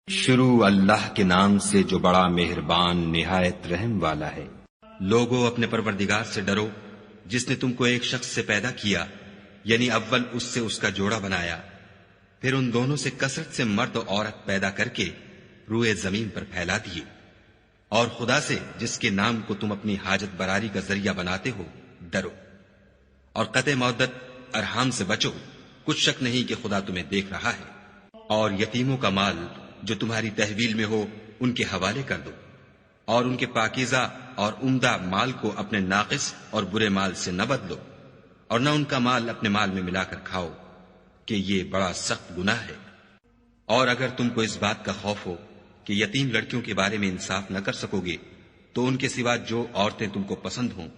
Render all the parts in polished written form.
شروع اللہ کے نام سے جو بڑا مہربان نہایت رحم والا ہے۔ لوگو اپنے پروردگار سے ڈرو جس نے تم کو ایک شخص سے پیدا کیا، یعنی اول اس سے اس کا جوڑا بنایا، پھر ان دونوں سے کثرت سے مرد و عورت پیدا کر کے روئے زمین پر پھیلا دیے، اور خدا سے جس کے نام کو تم اپنی حاجت براری کا ذریعہ بناتے ہو ڈرو، اور قطع مودت ارحام سے بچو، کچھ شک نہیں کہ خدا تمہیں دیکھ رہا ہے۔ اور یتیموں کا مال جو تمہاری تحویل میں ہو ان کے حوالے کر دو، اور ان کے پاکیزہ اور عمدہ مال کو اپنے ناقص اور برے مال سے نہ بدلو، اور نہ ان کا مال اپنے مال میں ملا کر کھاؤ کہ یہ بڑا سخت گناہ ہے۔ اور اگر تم کو اس بات کا خوف ہو کہ یتیم لڑکیوں کے بارے میں انصاف نہ کر سکو گے تو ان کے سوا جو عورتیں تم کو پسند ہوں،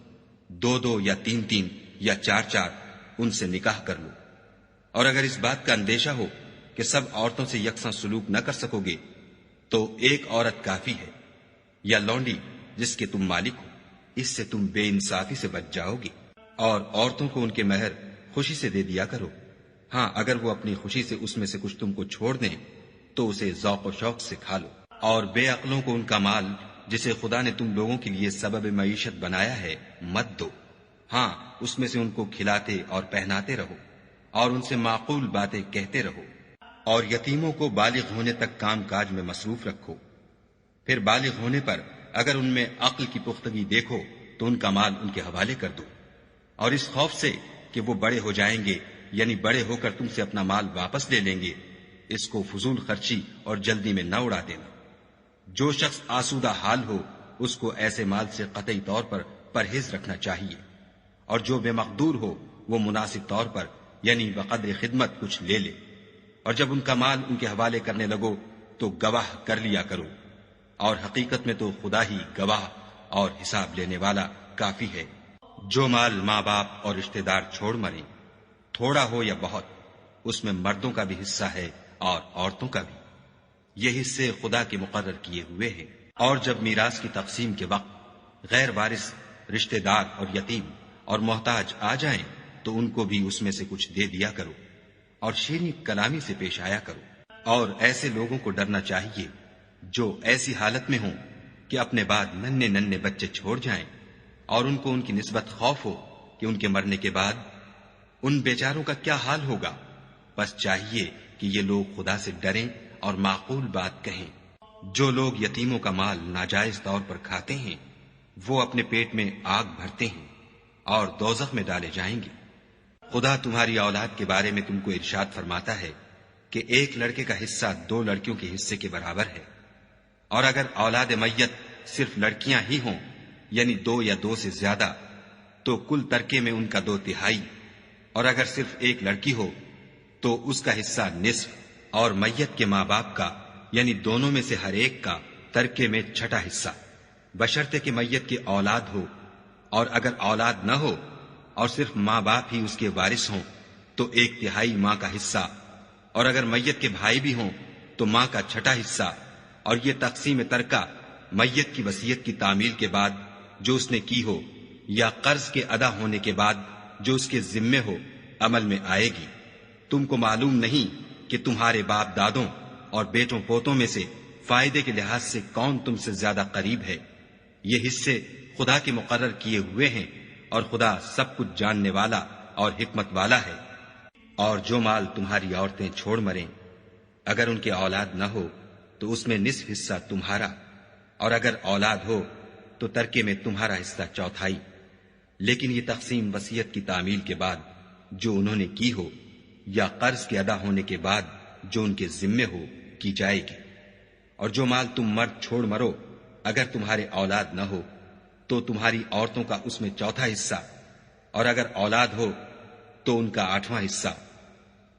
دو دو یا تین تین یا چار چار ان سے نکاح کر لو۔ اور اگر اس بات کا اندیشہ ہو کہ سب عورتوں سے یکساں سلوک نہ کر سکو گے تو ایک عورت کافی ہے، یا لونڈی جس کے تم مالک ہو، اس سے تم بے انصافی سے بچ جاؤ گے۔ اور عورتوں کو ان کے مہر خوشی سے دے دیا کرو، ہاں اگر وہ اپنی خوشی سے اس میں سے کچھ تم کو چھوڑ دیں تو اسے ذوق و شوق سے کھا لو۔ اور بے عقلوں کو ان کا مال جسے خدا نے تم لوگوں کے لیے سبب معیشت بنایا ہے مت دو، ہاں اس میں سے ان کو کھلاتے اور پہناتے رہو، اور ان سے معقول باتیں کہتے رہو۔ اور یتیموں کو بالغ ہونے تک کام کاج میں مصروف رکھو، پھر بالغ ہونے پر اگر ان میں عقل کی پختگی دیکھو تو ان کا مال ان کے حوالے کر دو، اور اس خوف سے کہ وہ بڑے ہو جائیں گے، یعنی بڑے ہو کر تم سے اپنا مال واپس لے لیں گے، اس کو فضول خرچی اور جلدی میں نہ اڑا دینا۔ جو شخص آسودہ حال ہو اس کو ایسے مال سے قطعی طور پر پرہیز رکھنا چاہیے، اور جو بے مقدور ہو وہ مناسب طور پر یعنی بقدر خدمت کچھ لے لے، اور جب ان کا مال ان کے حوالے کرنے لگو تو گواہ کر لیا کرو، اور حقیقت میں تو خدا ہی گواہ اور حساب لینے والا کافی ہے۔ جو مال ماں باپ اور رشتہ دار چھوڑ مریں، تھوڑا ہو یا بہت، اس میں مردوں کا بھی حصہ ہے اور عورتوں کا بھی، یہ حصے خدا کے مقرر کیے ہوئے ہیں۔ اور جب میراث کی تقسیم کے وقت غیر وارث رشتہ دار اور یتیم اور محتاج آ جائیں تو ان کو بھی اس میں سے کچھ دے دیا کرو، اور شیریں کلامی سے پیش آیا کرو۔ اور ایسے لوگوں کو ڈرنا چاہیے جو ایسی حالت میں ہوں کہ اپنے بعد ننھے ننھے بچے چھوڑ جائیں، اور ان کو ان کی نسبت خوف ہو کہ ان کے مرنے کے بعد ان بیچاروں کا کیا حال ہوگا۔ بس چاہیے کہ یہ لوگ خدا سے ڈریں اور معقول بات کہیں۔ جو لوگ یتیموں کا مال ناجائز طور پر کھاتے ہیں وہ اپنے پیٹ میں آگ بھرتے ہیں اور دوزخ میں ڈالے جائیں گے۔ خدا تمہاری اولاد کے بارے میں تم کو ارشاد فرماتا ہے کہ ایک لڑکے کا حصہ دو لڑکیوں کے حصے کے برابر ہے، اور اگر اولاد میت صرف لڑکیاں ہی ہوں یعنی دو یا دو سے زیادہ تو کل ترکے میں ان کا 2/3، اور اگر صرف ایک لڑکی ہو تو اس کا حصہ نصف، اور میت کے ماں باپ کا یعنی دونوں میں سے ہر ایک کا ترکے میں 1/6 حصہ، بشرطے کہ میت کی اولاد ہو، اور اگر اولاد نہ ہو اور صرف ماں باپ ہی اس کے وارث ہوں تو 1/3 ماں کا حصہ، اور اگر میت کے بھائی بھی ہوں تو ماں کا 1/6 حصہ۔ اور یہ تقسیم ترکہ میت کی وصیت کی تعمیل کے بعد جو اس نے کی ہو یا قرض کے ادا ہونے کے بعد جو اس کے ذمے ہو عمل میں آئے گی۔ تم کو معلوم نہیں کہ تمہارے باپ دادوں اور بیٹوں پوتوں میں سے فائدے کے لحاظ سے کون تم سے زیادہ قریب ہے۔ یہ حصے خدا کے مقرر کیے ہوئے ہیں، اور خدا سب کچھ جاننے والا اور حکمت والا ہے۔ اور جو مال تمہاری عورتیں چھوڑ مریں، اگر ان کے اولاد نہ ہو تو اس میں نصف حصہ تمہارا، اور اگر اولاد ہو تو ترکے میں تمہارا حصہ 1/4۔ لیکن یہ تقسیم وصیت کی تعمیل کے بعد جو انہوں نے کی ہو یا قرض کے ادا ہونے کے بعد جو ان کے ذمے ہو کی جائے گی۔ اور جو مال تم مرد چھوڑ مرو اگر تمہارے اولاد نہ ہو تو تمہاری عورتوں کا اس میں 1/4 حصہ، اور اگر اولاد ہو تو ان کا 8واں حصہ۔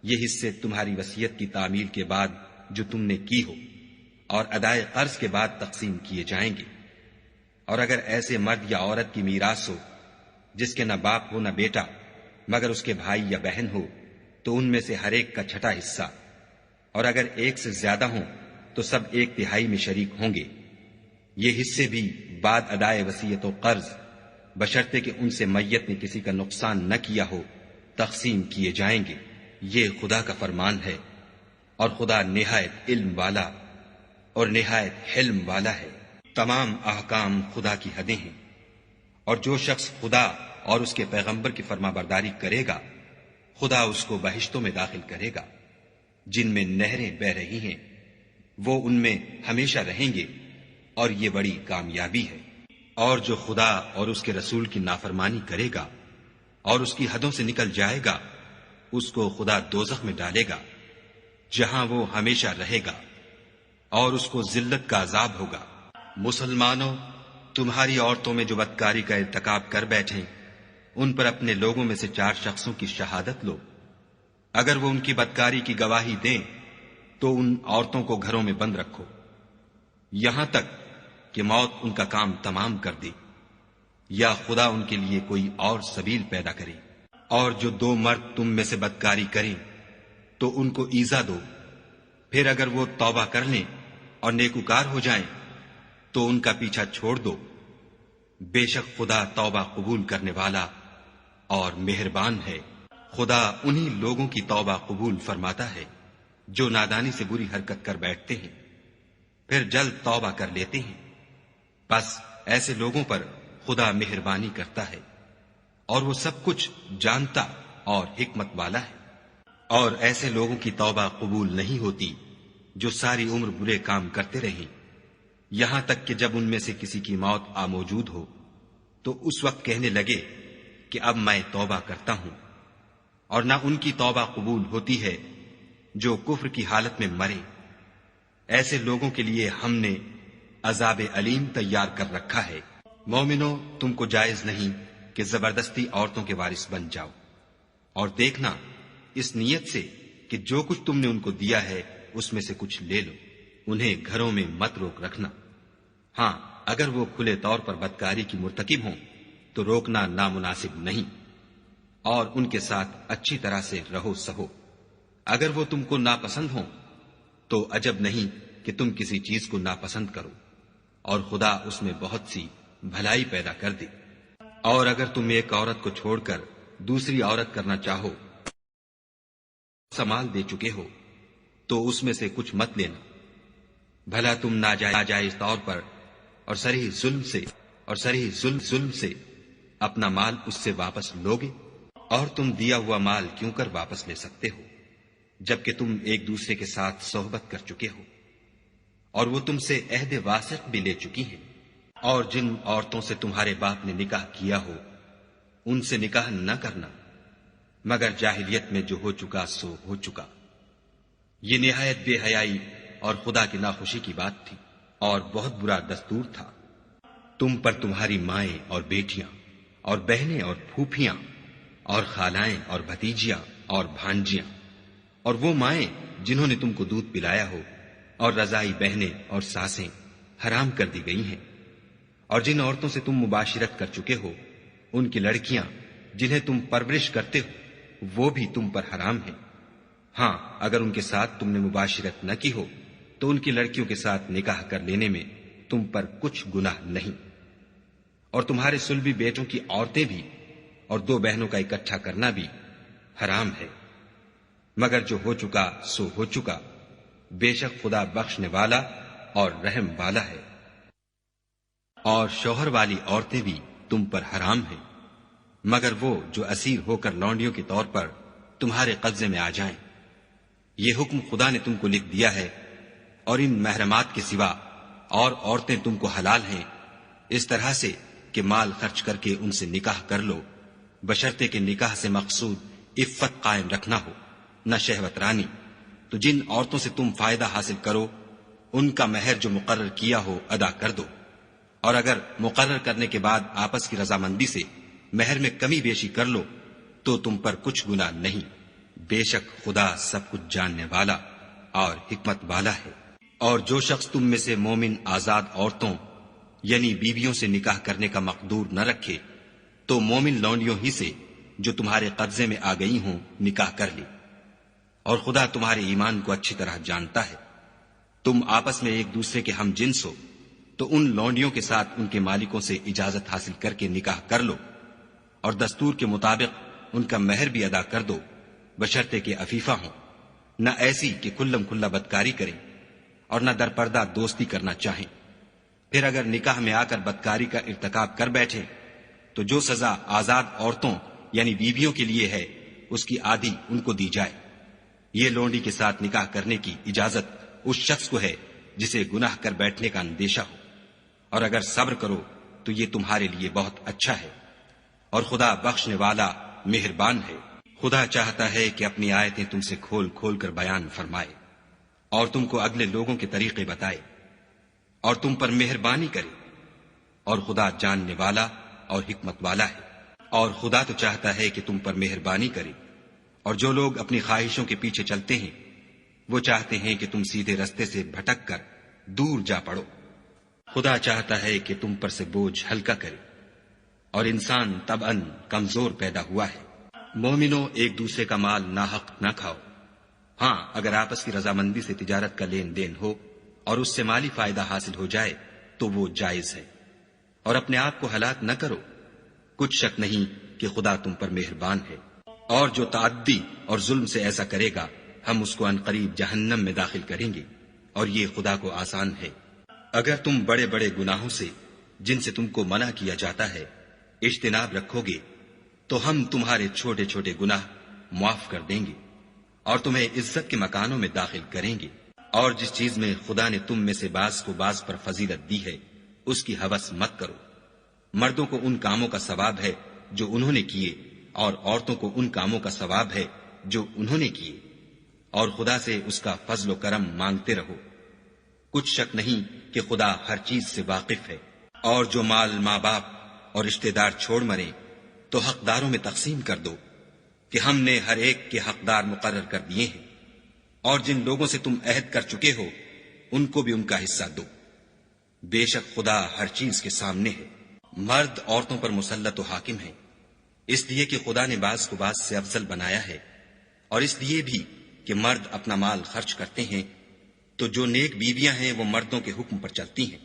یہ حصے تمہاری وصیت کی تعمیل کے بعد جو تم نے کی ہو اور ادائے قرض کے بعد تقسیم کیے جائیں گے۔ اور اگر ایسے مرد یا عورت کی میراث ہو جس کے نہ باپ ہو نہ بیٹا مگر اس کے بھائی یا بہن ہو تو ان میں سے ہر ایک کا 1/6 حصہ، اور اگر ایک سے زیادہ ہوں تو سب 1/3 میں شریک ہوں گے۔ یہ حصے بھی بعد ادائے وصیت و قرض بشرطے کہ ان سے میت نے کسی کا نقصان نہ کیا ہو تقسیم کیے جائیں گے۔ یہ خدا کا فرمان ہے، اور خدا نہایت علم والا اور نہایت حلم والا ہے۔ تمام احکام خدا کی حدیں ہیں، اور جو شخص خدا اور اس کے پیغمبر کی فرما برداری کرے گا خدا اس کو بہشتوں میں داخل کرے گا جن میں نہریں بہ رہی ہیں، وہ ان میں ہمیشہ رہیں گے، اور یہ بڑی کامیابی ہے۔ اور جو خدا اور اس کے رسول کی نافرمانی کرے گا اور اس کی حدوں سے نکل جائے گا اس کو خدا دوزخ میں ڈالے گا جہاں وہ ہمیشہ رہے گا، اور اس کو ذلت کا عذاب ہوگا۔ مسلمانوں، تمہاری عورتوں میں جو بدکاری کا ارتکاب کر بیٹھیں ان پر اپنے لوگوں میں سے 4 شخصوں کی شہادت لو۔ اگر وہ ان کی بدکاری کی گواہی دیں تو ان عورتوں کو گھروں میں بند رکھو یہاں تک کہ موت ان کا کام تمام کر دے یا خدا ان کے لیے کوئی اور سبیل پیدا کرے۔ اور جو 2 مرد تم میں سے بدکاری کریں تو ان کو ایذا دو، پھر اگر وہ توبہ کر لیں اور نیکوکار ہو جائیں تو ان کا پیچھا چھوڑ دو۔ بے شک خدا توبہ قبول کرنے والا اور مہربان ہے۔ خدا انہی لوگوں کی توبہ قبول فرماتا ہے جو نادانی سے بری حرکت کر بیٹھتے ہیں پھر جلد توبہ کر لیتے ہیں، بس ایسے لوگوں پر خدا مہربانی کرتا ہے اور وہ سب کچھ جانتا اور حکمت والا ہے۔ اور ایسے لوگوں کی توبہ قبول نہیں ہوتی جو ساری عمر برے کام کرتے رہیں یہاں تک کہ جب ان میں سے کسی کی موت آ موجود ہو تو اس وقت کہنے لگے کہ اب میں توبہ کرتا ہوں۔ اور نہ ان کی توبہ قبول ہوتی ہے جو کفر کی حالت میں مرے۔ ایسے لوگوں کے لیے ہم نے عذاب علیم تیار کر رکھا ہے۔ مومنو، تم کو جائز نہیں کہ زبردستی عورتوں کے وارث بن جاؤ، اور دیکھنا اس نیت سے کہ جو کچھ تم نے ان کو دیا ہے اس میں سے کچھ لے لو۔ انہیں گھروں میں مت روک رکھنا، ہاں اگر وہ کھلے طور پر بدکاری کی مرتکب ہوں تو روکنا نامناسب نہیں، اور ان کے ساتھ اچھی طرح سے رہو سہو۔ اگر وہ تم کو ناپسند ہوں تو عجب نہیں کہ تم کسی چیز کو ناپسند کرو، اور خدا اس میں بہت سی بھلائی پیدا کر دے۔ اور اگر تم ایک عورت کو چھوڑ کر دوسری عورت کرنا چاہو، سمال دے چکے ہو تو اس میں سے کچھ مت لینا، بھلا تم ناجائز طور پر اور صریح ظلم سے اپنا مال اس سے واپس لوگے؟ اور تم دیا ہوا مال کیوں کر واپس لے سکتے ہو جبکہ تم ایک دوسرے کے ساتھ صحبت کر چکے ہو، اور وہ تم سے عہد واسق بھی لے چکی ہیں۔ اور جن عورتوں سے تمہارے باپ نے نکاح کیا ہو ان سے نکاح نہ کرنا مگر جاہلیت میں جو ہو چکا سو ہو چکا۔ یہ نہایت بے حیائی اور خدا کی ناخوشی کی بات تھی اور بہت برا دستور تھا۔ تم پر تمہاری مائیں اور بیٹیاں اور بہنیں اور پھوپھیاں اور خالائیں اور بھتیجیاں اور بھانجیاں اور وہ مائیں جنہوں نے تم کو دودھ پلایا ہو اور رضائی بہنیں اور ساسیں حرام کر دی گئی ہیں۔ اور جن عورتوں سے تم مباشرت کر چکے ہو ان کی لڑکیاں جنہیں تم پرورش کرتے ہو وہ بھی تم پر حرام ہیں، ہاں اگر ان کے ساتھ تم نے مباشرت نہ کی ہو تو ان کی لڑکیوں کے ساتھ نکاح کر لینے میں تم پر کچھ گناہ نہیں۔ اور تمہارے صلبی بیٹوں کی عورتیں بھی اور 2 بہنوں کا اکٹھا کرنا بھی حرام ہے، مگر جو ہو چکا سو ہو چکا، بے شک خدا بخشنے والا اور رحم والا ہے۔ اور شوہر والی عورتیں بھی تم پر حرام ہیں مگر وہ جو اسیر ہو کر لونڈیوں کے طور پر تمہارے قبضے میں آ جائیں۔ یہ حکم خدا نے تم کو لکھ دیا ہے، اور ان محرمات کے سوا اور عورتیں تم کو حلال ہیں اس طرح سے کہ مال خرچ کر کے ان سے نکاح کر لو، بشرطے کہ نکاح سے مقصود عفت قائم رکھنا ہو، نہ شہوت رانی۔ تو جن عورتوں سے تم فائدہ حاصل کرو ان کا مہر جو مقرر کیا ہو ادا کر دو، اور اگر مقرر کرنے کے بعد آپس کی رضامندی سے مہر میں کمی بیشی کر لو تو تم پر کچھ گناہ نہیں، بے شک خدا سب کچھ جاننے والا اور حکمت والا ہے۔ اور جو شخص تم میں سے مومن آزاد عورتوں یعنی بیویوں سے نکاح کرنے کا مقدور نہ رکھے تو مومن لونڈیوں ہی سے جو تمہارے قبضے میں آ گئی ہوں نکاح کر لے، اور خدا تمہارے ایمان کو اچھی طرح جانتا ہے۔ تم آپس میں ایک دوسرے کے ہم جنس ہو تو ان لونڈیوں کے ساتھ ان کے مالکوں سے اجازت حاصل کر کے نکاح کر لو، اور دستور کے مطابق ان کا مہر بھی ادا کر دو، بشرطے کہ عفیفہ ہوں، نہ ایسی کہ کھلم کھلا بدکاری کریں، اور نہ درپردہ دوستی کرنا چاہیں۔ پھر اگر نکاح میں آ کر بدکاری کا ارتکاب کر بیٹھے تو جو سزا آزاد عورتوں یعنی بیویوں کے لیے ہے اس کی آدھی ان کو دی جائے۔ یہ لونڈی کے ساتھ نکاح کرنے کی اجازت اس شخص کو ہے جسے گناہ کر بیٹھنے کا اندیشہ ہو، اور اگر صبر کرو تو یہ تمہارے لیے بہت اچھا ہے، اور خدا بخشنے والا مہربان ہے۔ خدا چاہتا ہے کہ اپنی آیتیں تم سے کھول کھول کر بیان فرمائے اور تم کو اگلے لوگوں کے طریقے بتائے اور تم پر مہربانی کرے، اور خدا جاننے والا اور حکمت والا ہے۔ اور خدا تو چاہتا ہے کہ تم پر مہربانی کرے، اور جو لوگ اپنی خواہشوں کے پیچھے چلتے ہیں وہ چاہتے ہیں کہ تم سیدھے رستے سے بھٹک کر دور جا پڑو۔ خدا چاہتا ہے کہ تم پر سے بوجھ ہلکا کرے، اور انسان طبعاً کمزور پیدا ہوا ہے۔ مومنوں، ایک دوسرے کا مال ناحق نہ کھاؤ۔ ہاں، اگر آپس کی رضامندی سے تجارت کا لین دین ہو اور اس سے مالی فائدہ حاصل ہو جائے تو وہ جائز ہے، اور اپنے آپ کو ہلاک نہ کرو۔ کچھ شک نہیں کہ خدا تم پر مہربان ہے، اور جو تعدی اور ظلم سے ایسا کرے گا ہم اس کو عنقریب جہنم میں داخل کریں گے، اور یہ خدا کو آسان ہے۔ اگر تم بڑے بڑے گناہوں سے جن سے تم کو منع کیا جاتا ہے اجتناب رکھو گے تو ہم تمہارے چھوٹے چھوٹے گناہ معاف کر دیں گے اور تمہیں عزت کے مکانوں میں داخل کریں گے۔ اور جس چیز میں خدا نے تم میں سے بعض کو بعض پر فضیلت دی ہے اس کی ہوس مت کرو۔ مردوں کو ان کاموں کا ثواب ہے جو انہوں نے کیے، اور عورتوں کو ان کاموں کا ثواب ہے جو انہوں نے کیے، اور خدا سے اس کا فضل و کرم مانگتے رہو۔ کچھ شک نہیں کہ خدا ہر چیز سے واقف ہے۔ اور جو مال ماں باپ اور رشتہ دار چھوڑ مریں تو حقداروں میں تقسیم کر دو کہ ہم نے ہر ایک کے حقدار مقرر کر دیے ہیں، اور جن لوگوں سے تم عہد کر چکے ہو ان کو بھی ان کا حصہ دو۔ بے شک خدا ہر چیز کے سامنے ہے۔ مرد عورتوں پر مسلط و حاکم ہے، اس لیے کہ خدا نے بعض کو بعض سے افضل بنایا ہے، اور اس لیے بھی کہ مرد اپنا مال خرچ کرتے ہیں تو جو نیک بیویاں ہیں وہ مردوں کے حکم پر چلتی ہیں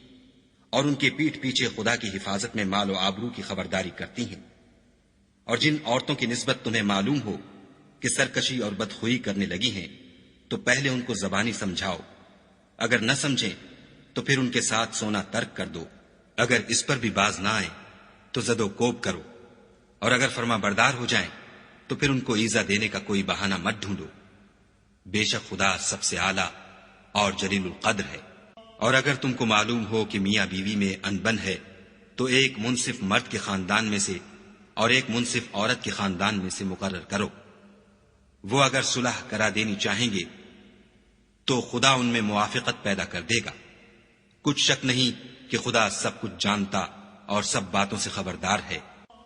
اور ان کے پیٹھ پیچھے خدا کی حفاظت میں مال و آبرو کی خبرداری کرتی ہیں۔ اور جن عورتوں کی نسبت تمہیں معلوم ہو کہ سرکشی اور بدخوئی کرنے لگی ہیں تو پہلے ان کو زبانی سمجھاؤ، اگر نہ سمجھیں تو پھر ان کے ساتھ سونا ترک کر دو۔ اگر اس پر بھی باز نہ آئیں تو زد و کوب کرو، اور اگر فرما بردار ہو جائیں تو پھر ان کو ایذا دینے کا کوئی بہانہ مت ڈھونڈو۔ بے شک خدا سب سے اعلیٰ اور جلیل القدر ہے۔ اور اگر تم کو معلوم ہو کہ میاں بیوی میں انبن ہے تو ایک منصف مرد کے خاندان میں سے اور ایک منصف عورت کے خاندان میں سے مقرر کرو۔ وہ اگر صلح کرا دینی چاہیں گے تو خدا ان میں موافقت پیدا کر دے گا۔ کچھ شک نہیں کہ خدا سب کچھ جانتا اور سب باتوں سے خبردار ہے۔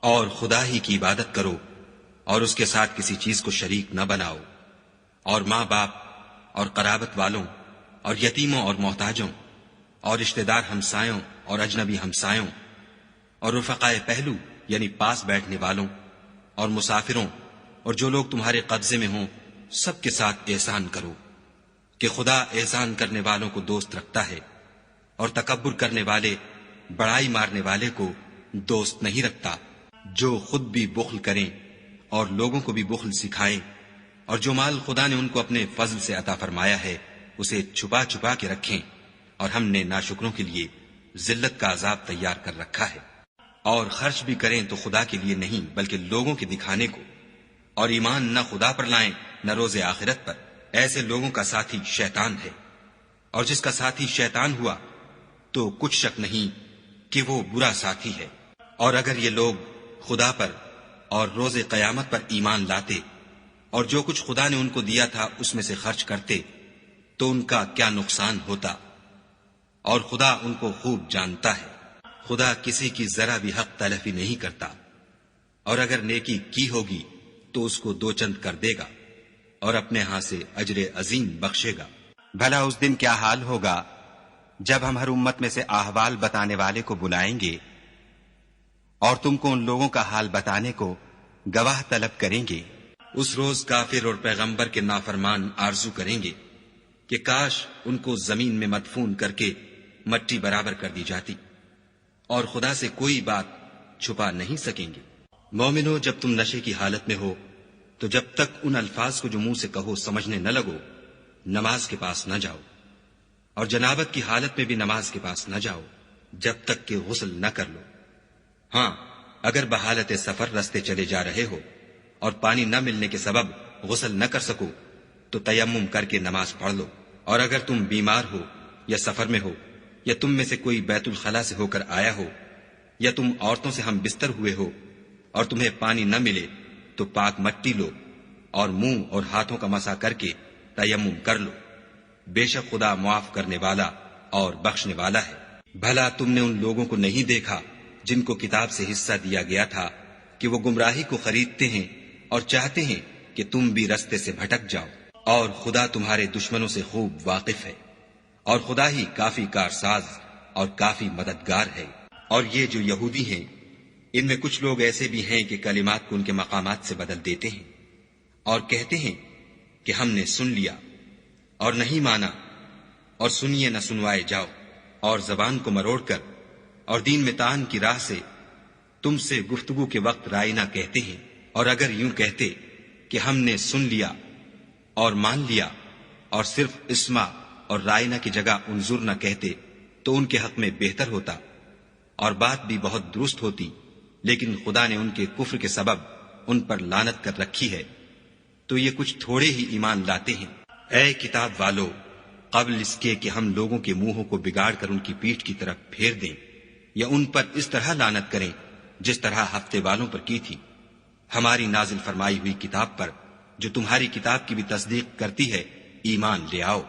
اور خدا ہی کی عبادت کرو اور اس کے ساتھ کسی چیز کو شریک نہ بناؤ، اور ماں باپ اور قرابت والوں اور یتیموں اور محتاجوں اور رشتہ دار ہمسایوں اور اجنبی ہمسایوں اور رفقائے پہلو یعنی پاس بیٹھنے والوں اور مسافروں اور جو لوگ تمہارے قبضے میں ہوں سب کے ساتھ احسان کرو، کہ خدا احسان کرنے والوں کو دوست رکھتا ہے اور تکبر کرنے والے بڑائی مارنے والے کو دوست نہیں رکھتا۔ جو خود بھی بخل کریں اور لوگوں کو بھی بخل سکھائیں، اور جو مال خدا نے ان کو اپنے فضل سے عطا فرمایا ہے اسے چھپا چھپا کے رکھیں، اور ہم نے ناشکروں کے لیے ذلت کا عذاب تیار کر رکھا ہے۔ اور خرچ بھی کریں تو خدا کے لیے نہیں بلکہ لوگوں کے دکھانے کو، اور ایمان نہ خدا پر لائیں نہ روز آخرت پر۔ ایسے لوگوں کا ساتھی شیطان ہے، اور جس کا ساتھی شیطان ہوا تو کچھ شک نہیں کہ وہ برا ساتھی ہے۔ اور اگر یہ لوگ خدا پر اور روز قیامت پر ایمان لاتے اور جو کچھ خدا نے ان کو دیا تھا اس میں سے خرچ کرتے تو ان کا کیا نقصان ہوتا، اور خدا ان کو خوب جانتا ہے۔ خدا کسی کی ذرا بھی حق تلفی نہیں کرتا، اور اگر نیکی کی ہوگی تو اس کو دو چند کر دے گا اور اپنے ہاں سے اجر عظیم بخشے گا۔ بھلا اس دن کیا حال ہوگا جب ہم ہر امت میں سے احوال بتانے والے کو بلائیں گے اور تم کو ان لوگوں کا حال بتانے کو گواہ طلب کریں گے۔ اس روز کافر اور پیغمبر کے نافرمان آرزو کریں گے کہ کاش ان کو زمین میں مدفون کر کے مٹی برابر کر دی جاتی، اور خدا سے کوئی بات چھپا نہیں سکیں گے۔ مومنو، جب تم نشے کی حالت میں ہو تو جب تک ان الفاظ کو جو منہ سے کہو سمجھنے نہ لگو نماز کے پاس نہ جاؤ، اور جنابت کی حالت میں بھی نماز کے پاس نہ جاؤ جب تک کہ غسل نہ کر لو۔ ہاں، اگر بحالت سفر رستے چلے جا رہے ہو اور پانی نہ ملنے کے سبب غسل نہ کر سکو تو تیمم کر کے نماز پڑھ لو۔ اور اگر تم بیمار ہو یا سفر میں ہو یا تم میں سے کوئی بیت الخلا سے ہو کر آیا ہو یا تم عورتوں سے ہم بستر ہوئے ہو اور تمہیں پانی نہ ملے تو پاک مٹی لو اور منہ اور ہاتھوں کا مسح کر کے تیمم کر لو۔ بے شک خدا معاف کرنے والا اور بخشنے والا ہے۔ بھلا تم نے ان لوگوں کو نہیں دیکھا جن کو کتاب سے حصہ دیا گیا تھا کہ وہ گمراہی کو خریدتے ہیں اور چاہتے ہیں کہ تم بھی رستے سے بھٹک جاؤ، اور خدا تمہارے دشمنوں سے خوب واقف ہے، اور خدا ہی کافی کارساز اور کافی مددگار ہے۔ اور یہ جو یہودی ہیں، ان میں کچھ لوگ ایسے بھی ہیں کہ کلمات کو ان کے مقامات سے بدل دیتے ہیں اور کہتے ہیں کہ ہم نے سن لیا اور نہیں مانا، اور سنیے نہ سنوائے جاؤ، اور زبان کو مروڑ کر اور دین میں طعن کی راہ سے تم سے گفتگو کے وقت رائنا کہتے ہیں۔ اور اگر یوں کہتے کہ ہم نے سن لیا اور مان لیا اور صرف اسما اور رائنا کی جگہ انظر نہ کہتے تو ان کے حق میں بہتر ہوتا اور بات بھی بہت درست ہوتی، لیکن خدا نے ان کے کفر کے سبب ان پر لعنت کر رکھی ہے، تو یہ کچھ تھوڑے ہی ایمان لاتے ہیں۔ اے کتاب والو، قبل اس کے کہ ہم لوگوں کے منہوں کو بگاڑ کر ان کی پیٹھ کی طرف پھیر دیں یا ان پر اس طرح لعنت کریں جس طرح ہفتے والوں پر کی تھی، ہماری نازل فرمائی ہوئی کتاب پر جو تمہاری کتاب کی بھی تصدیق کرتی ہے ایمان لے آؤ۔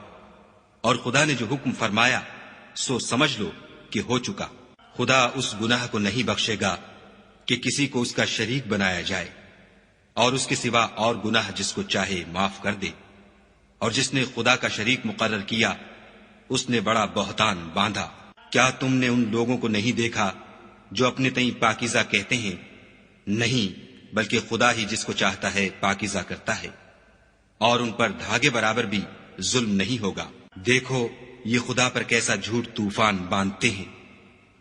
اور خدا نے جو حکم فرمایا سو سمجھ لو کہ ہو چکا۔ خدا اس گناہ کو نہیں بخشے گا کہ کسی کو اس کا شریک بنایا جائے، اور اس کے سوا اور گناہ جس کو چاہے معاف کر دے، اور جس نے خدا کا شریک مقرر کیا اس نے بڑا بہتان باندھا۔ کیا تم نے ان لوگوں کو نہیں دیکھا جو اپنے تئیں پاکیزہ کہتے ہیں؟ نہیں، بلکہ خدا ہی جس کو چاہتا ہے پاکیزہ کرتا ہے، اور ان پر دھاگے برابر بھی ظلم نہیں ہوگا۔ دیکھو یہ خدا پر کیسا جھوٹ طوفان باندھتے ہیں،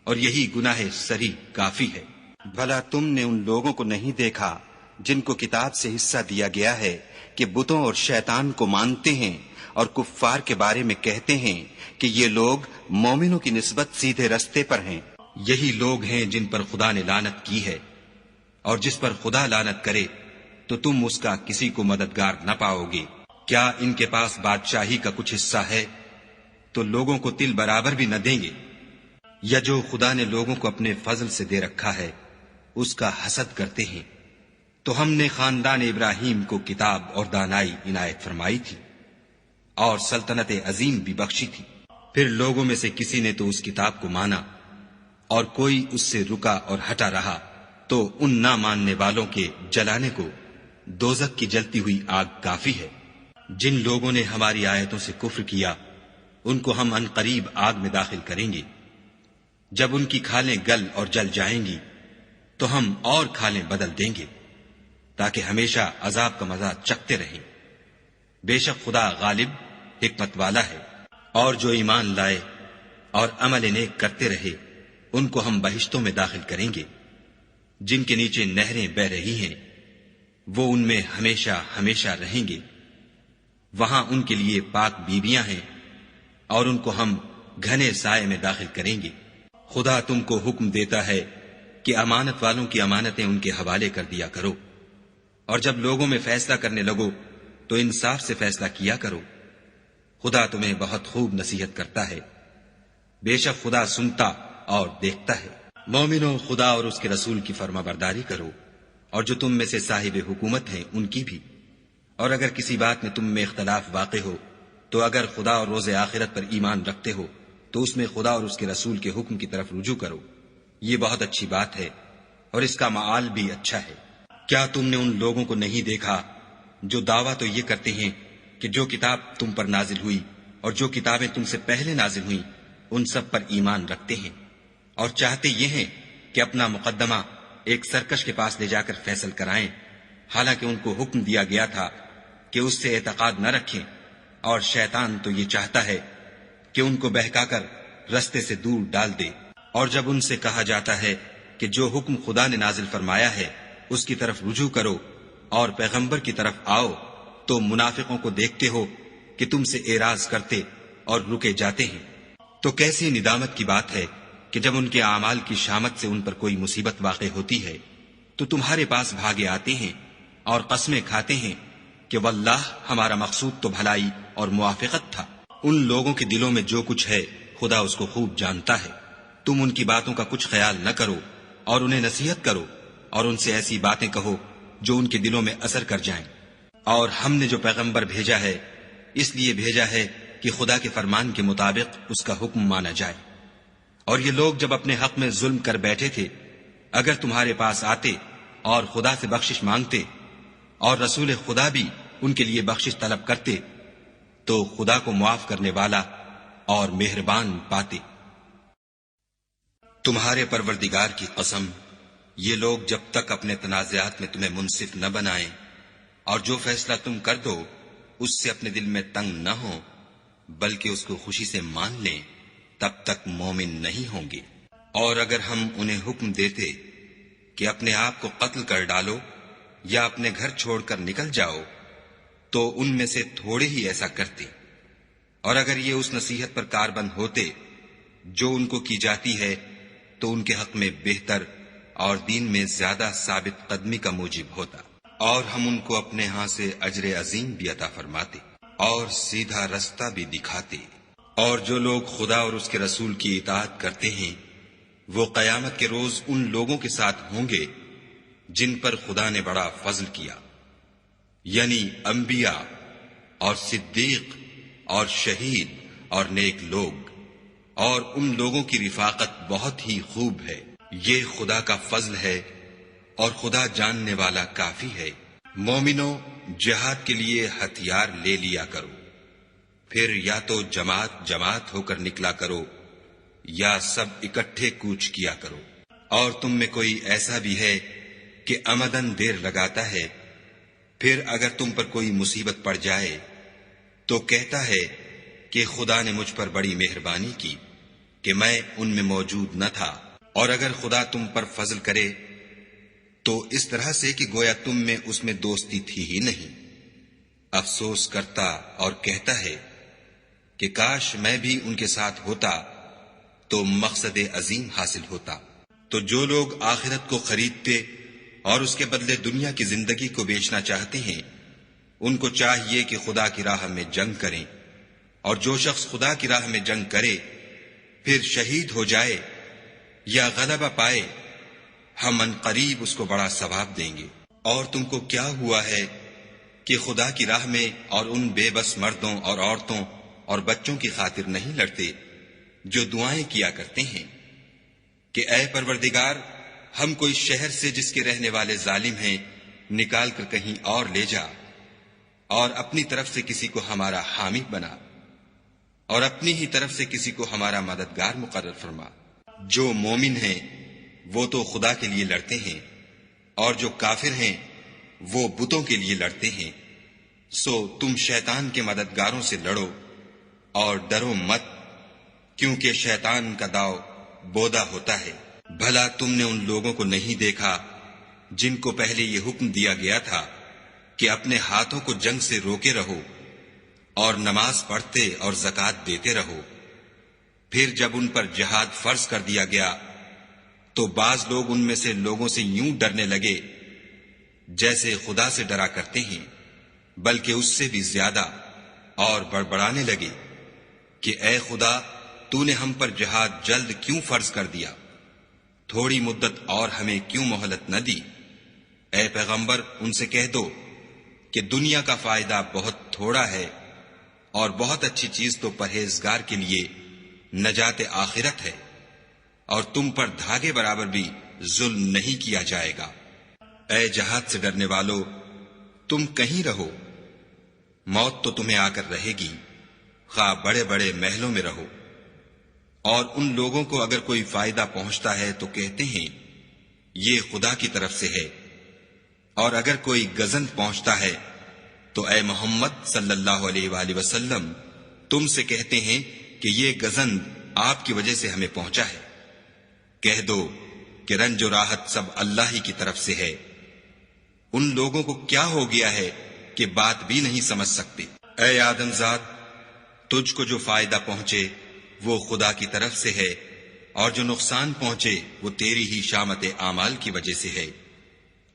اور یہی گناہ سری کافی ہے۔ بھلا تم نے ان لوگوں کو نہیں دیکھا جن کو کتاب سے حصہ دیا گیا ہے کہ بتوں اور شیطان کو مانتے ہیں اور کفار کے بارے میں کہتے ہیں کہ یہ لوگ مومنوں کی نسبت سیدھے رستے پر ہیں؟ یہی لوگ ہیں جن پر خدا نے لعنت کی ہے، اور جس پر خدا لعنت کرے تو تم اس کا کسی کو مددگار نہ پاؤ گے۔ کیا ان کے پاس بادشاہی کا کچھ حصہ ہے تو لوگوں کو تل برابر بھی نہ دیں گے؟ یا جو خدا نے لوگوں کو اپنے فضل سے دے رکھا ہے اس کا حسد کرتے ہیں؟ تو ہم نے خاندان ابراہیم کو کتاب اور دانائی عنایت فرمائی تھی اور سلطنت عظیم بھی بخشی تھی۔ پھر لوگوں میں سے کسی نے تو اس کتاب کو مانا اور کوئی اس سے رکا اور ہٹا رہا، تو ان نہ ماننے والوں کے جلانے کو دوزخ کی جلتی ہوئی آگ کافی ہے۔ جن لوگوں نے ہماری آیتوں سے کفر کیا ان کو ہم عنقریب آگ میں داخل کریں گے۔ جب ان کی کھالیں گل اور جل جائیں گی تو ہم اور کھالیں بدل دیں گے تاکہ ہمیشہ عذاب کا مزہ چکھتے رہیں۔ بے شک خدا غالب حکمت والا ہے۔ اور جو ایمان لائے اور عمل نیک کرتے رہے ان کو ہم بہشتوں میں داخل کریں گے جن کے نیچے نہریں بہ رہی ہیں، وہ ان میں ہمیشہ ہمیشہ رہیں گے۔ وہاں ان کے لیے پاک بیویاں ہیں اور ان کو ہم گھنے سائے میں داخل کریں گے۔ خدا تم کو حکم دیتا ہے کہ امانت والوں کی امانتیں ان کے حوالے کر دیا کرو، اور جب لوگوں میں فیصلہ کرنے لگو تو انصاف سے فیصلہ کیا کرو۔ خدا تمہیں بہت خوب نصیحت کرتا ہے، بے شک خدا سنتا اور دیکھتا ہے۔ مومنو، خدا اور اس کے رسول کی فرما برداری کرو، اور جو تم میں سے صاحب حکومت ہیں ان کی بھی۔ اور اگر کسی بات میں تم میں اختلاف واقع ہو تو اگر خدا اور روز آخرت پر ایمان رکھتے ہو تو اس میں خدا اور اس کے رسول کے حکم کی طرف رجوع کرو، یہ بہت اچھی بات ہے اور اس کا معال بھی اچھا ہے۔ کیا تم نے ان لوگوں کو نہیں دیکھا جو دعویٰ تو یہ کرتے ہیں کہ جو کتاب تم پر نازل ہوئی اور جو کتابیں تم سے پہلے نازل ہوئیں ان سب پر ایمان رکھتے ہیں، اور چاہتے یہ ہیں کہ اپنا مقدمہ ایک سرکش کے پاس لے جا کر فیصل کرائیں، حالانکہ ان کو حکم دیا گیا تھا کہ اس سے اعتقاد نہ رکھیں، اور شیطان تو یہ چاہتا ہے کہ ان کو بہکا کر رستے سے دور ڈال دے۔ اور جب ان سے کہا جاتا ہے کہ جو حکم خدا نے نازل فرمایا ہے اس کی طرف رجوع کرو اور پیغمبر کی طرف آؤ، تو منافقوں کو دیکھتے ہو کہ تم سے اعراض کرتے اور رکے جاتے ہیں، تو کیسی ندامت کی بات ہے کہ جب ان کے اعمال کی شامت سے ان پر کوئی مصیبت واقع ہوتی ہے تو تمہارے پاس بھاگے آتے ہیں اور قسمیں کھاتے ہیں کہ واللہ ہمارا مقصود تو بھلائی اور موافقت تھا۔ ان لوگوں کے دلوں میں جو کچھ ہے خدا اس کو خوب جانتا ہے۔ تم ان کی باتوں کا کچھ خیال نہ کرو اور انہیں نصیحت کرو اور ان سے ایسی باتیں کہو جو ان کے دلوں میں اثر کر جائیں۔ اور ہم نے جو پیغمبر بھیجا ہے اس لیے بھیجا ہے کہ خدا کے فرمان کے مطابق اس کا حکم مانا جائے۔ اور یہ لوگ جب اپنے حق میں ظلم کر بیٹھے تھے، اگر تمہارے پاس آتے اور خدا سے بخشش مانگتے اور رسول خدا بھی ان کے لیے بخشش طلب کرتے تو خدا کو معاف کرنے والا اور مہربان پاتے۔ تمہارے پروردگار کی قسم، یہ لوگ جب تک اپنے تنازعات میں تمہیں منصف نہ بنائیں اور جو فیصلہ تم کر دو اس سے اپنے دل میں تنگ نہ ہو بلکہ اس کو خوشی سے مان لیں، تب تک مومن نہیں ہوں گے۔ اور اگر ہم انہیں حکم دیتے کہ اپنے آپ کو قتل کر ڈالو یا اپنے گھر چھوڑ کر نکل جاؤ تو ان میں سے تھوڑے ہی ایسا کرتے، اور اگر یہ اس نصیحت پر کاربند ہوتے جو ان کو کی جاتی ہے تو ان کے حق میں بہتر اور دین میں زیادہ ثابت قدمی کا موجب ہوتا، اور ہم ان کو اپنے ہاں سے اجر عظیم بھی عطا فرماتے اور سیدھا رستہ بھی دکھاتے۔ اور جو لوگ خدا اور اس کے رسول کی اطاعت کرتے ہیں وہ قیامت کے روز ان لوگوں کے ساتھ ہوں گے جن پر خدا نے بڑا فضل کیا، یعنی انبیاء اور صدیق اور شہید اور نیک لوگ، اور ان لوگوں کی رفاقت بہت ہی خوب ہے۔ یہ خدا کا فضل ہے اور خدا جاننے والا کافی ہے۔ مومنوں، جہاد کے لیے ہتھیار لے لیا کرو، پھر یا تو جماعت جماعت ہو کر نکلا کرو یا سب اکٹھے کوچ کیا کرو۔ اور تم میں کوئی ایسا بھی ہے کہ عمدن دیر لگاتا ہے، پھر اگر تم پر کوئی مصیبت پڑ جائے تو کہتا ہے کہ خدا نے مجھ پر بڑی مہربانی کی کہ میں ان میں موجود نہ تھا۔ اور اگر خدا تم پر فضل کرے تو اس طرح سے کہ گویا تم میں اس میں دوستی تھی ہی نہیں، افسوس کرتا اور کہتا ہے کہ کاش میں بھی ان کے ساتھ ہوتا تو مقصد عظیم حاصل ہوتا۔ تو جو لوگ آخرت کو خریدتے اور اس کے بدلے دنیا کی زندگی کو بیچنا چاہتے ہیں ان کو چاہیے کہ خدا کی راہ میں جنگ کریں، اور جو شخص خدا کی راہ میں جنگ کرے پھر شہید ہو جائے یا غلبہ پائے ہم ان قریب اس کو بڑا ثواب دیں گے۔ اور تم کو کیا ہوا ہے کہ خدا کی راہ میں اور ان بے بس مردوں اور عورتوں اور بچوں کی خاطر نہیں لڑتے جو دعائیں کیا کرتے ہیں کہ اے پروردگار، ہم کوئی شہر سے جس کے رہنے والے ظالم ہیں نکال کر کہیں اور لے جا، اور اپنی طرف سے کسی کو ہمارا حامی بنا، اور اپنی ہی طرف سے کسی کو ہمارا مددگار مقرر فرما۔ جو مومن ہیں وہ تو خدا کے لیے لڑتے ہیں، اور جو کافر ہیں وہ بتوں کے لیے لڑتے ہیں۔ سو تم شیطان کے مددگاروں سے لڑو اور ڈرو مت، کیونکہ شیطان کا داؤ بودا ہوتا ہے۔ بھلا تم نے ان لوگوں کو نہیں دیکھا جن کو پہلے یہ حکم دیا گیا تھا کہ اپنے ہاتھوں کو جنگ سے روکے رہو اور نماز پڑھتے اور زکوٰۃ دیتے رہو، پھر جب ان پر جہاد فرض کر دیا گیا تو بعض لوگ ان میں سے لوگوں سے یوں ڈرنے لگے جیسے خدا سے ڈرا کرتے ہیں، بلکہ اس سے بھی زیادہ، اور بڑبڑانے لگے کہ اے خدا، تو نے ہم پر جہاد جلد کیوں فرض کر دیا؟ تھوڑی مدت اور ہمیں کیوں مہلت نہ دی؟ اے پیغمبر، ان سے کہہ دو کہ دنیا کا فائدہ بہت تھوڑا ہے اور بہت اچھی چیز تو پرہیزگار کے لیے نجات آخرت ہے، اور تم پر دھاگے برابر بھی ظلم نہیں کیا جائے گا۔ اے جہاد سے ڈرنے والو، تم کہیں رہو، موت تو تمہیں آ کر رہے گی، خواہ بڑے بڑے محلوں میں رہو۔ اور ان لوگوں کو اگر کوئی فائدہ پہنچتا ہے تو کہتے ہیں یہ خدا کی طرف سے ہے، اور اگر کوئی گزند پہنچتا ہے تو اے محمد صلی اللہ علیہ وآلہ وسلم تم سے کہتے ہیں کہ یہ گزند آپ کی وجہ سے ہمیں پہنچا ہے۔ کہہ دو کہ رنج و راحت سب اللہ ہی کی طرف سے ہے۔ ان لوگوں کو کیا ہو گیا ہے کہ بات بھی نہیں سمجھ سکتے۔ اے آدم زاد، تجھ کو جو فائدہ پہنچے وہ خدا کی طرف سے ہے، اور جو نقصان پہنچے وہ تیری ہی شامت اعمال کی وجہ سے ہے۔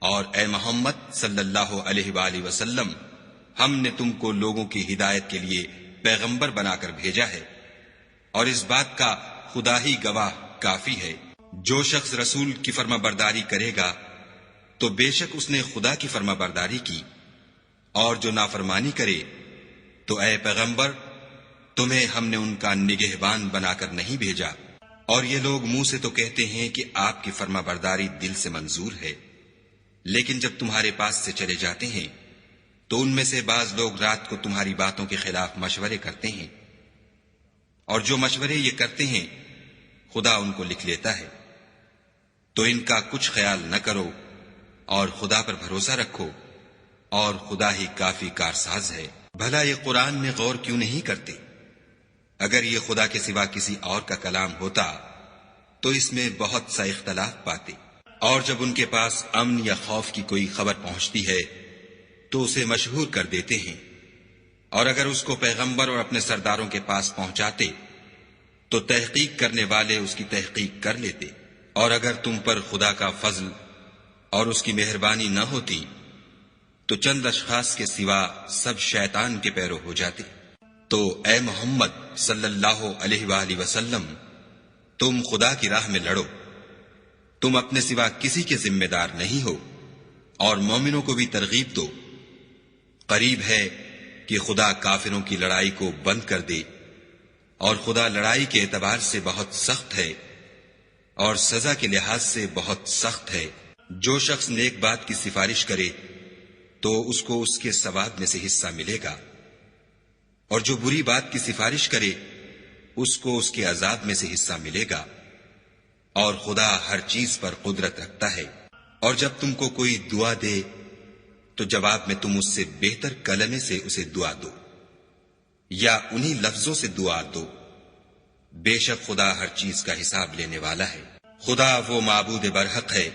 اور اے محمد صلی اللہ علیہ وآلہ وسلم، ہم نے تم کو لوگوں کی ہدایت کے لیے پیغمبر بنا کر بھیجا ہے، اور اس بات کا خدا ہی گواہ کافی ہے۔ جو شخص رسول کی فرما برداری کرے گا تو بے شک اس نے خدا کی فرما برداری کی، اور جو نافرمانی کرے تو اے پیغمبر تمہیں ہم نے ان کا نگہبان بنا کر نہیں بھیجا۔ اور یہ لوگ منہ سے تو کہتے ہیں کہ آپ کی فرما برداری دل سے منظور ہے، لیکن جب تمہارے پاس سے چلے جاتے ہیں تو ان میں سے بعض لوگ رات کو تمہاری باتوں کے خلاف مشورے کرتے ہیں، اور جو مشورے یہ کرتے ہیں خدا ان کو لکھ لیتا ہے۔ تو ان کا کچھ خیال نہ کرو اور خدا پر بھروسہ رکھو، اور خدا ہی کافی کارساز ہے۔ بھلا یہ قرآن میں غور کیوں نہیں کرتے؟ اگر یہ خدا کے سوا کسی اور کا کلام ہوتا تو اس میں بہت سا اختلاف پاتے۔ اور جب ان کے پاس امن یا خوف کی کوئی خبر پہنچتی ہے تو اسے مشہور کر دیتے ہیں، اور اگر اس کو پیغمبر اور اپنے سرداروں کے پاس پہنچاتے تو تحقیق کرنے والے اس کی تحقیق کر لیتے۔ اور اگر تم پر خدا کا فضل اور اس کی مہربانی نہ ہوتی تو چند اشخاص کے سوا سب شیطان کے پیرو ہو جاتے۔ تو اے محمد صلی اللہ علیہ وآلہ وسلم، تم خدا کی راہ میں لڑو، تم اپنے سوا کسی کے ذمہ دار نہیں ہو، اور مومنوں کو بھی ترغیب دو۔ قریب ہے کہ خدا کافروں کی لڑائی کو بند کر دے، اور خدا لڑائی کے اعتبار سے بہت سخت ہے اور سزا کے لحاظ سے بہت سخت ہے۔ جو شخص نیک بات کی سفارش کرے تو اس کو اس کے ثواب میں سے حصہ ملے گا، اور جو بری بات کی سفارش کرے اس کو اس کے عذاب میں سے حصہ ملے گا، اور خدا ہر چیز پر قدرت رکھتا ہے۔ اور جب تم کو کوئی دعا دے تو جواب میں تم اس سے بہتر کلمے سے اسے دعا دو، یا انہی لفظوں سے دعا دو۔ بے شک خدا ہر چیز کا حساب لینے والا ہے۔ خدا وہ معبود برحق ہے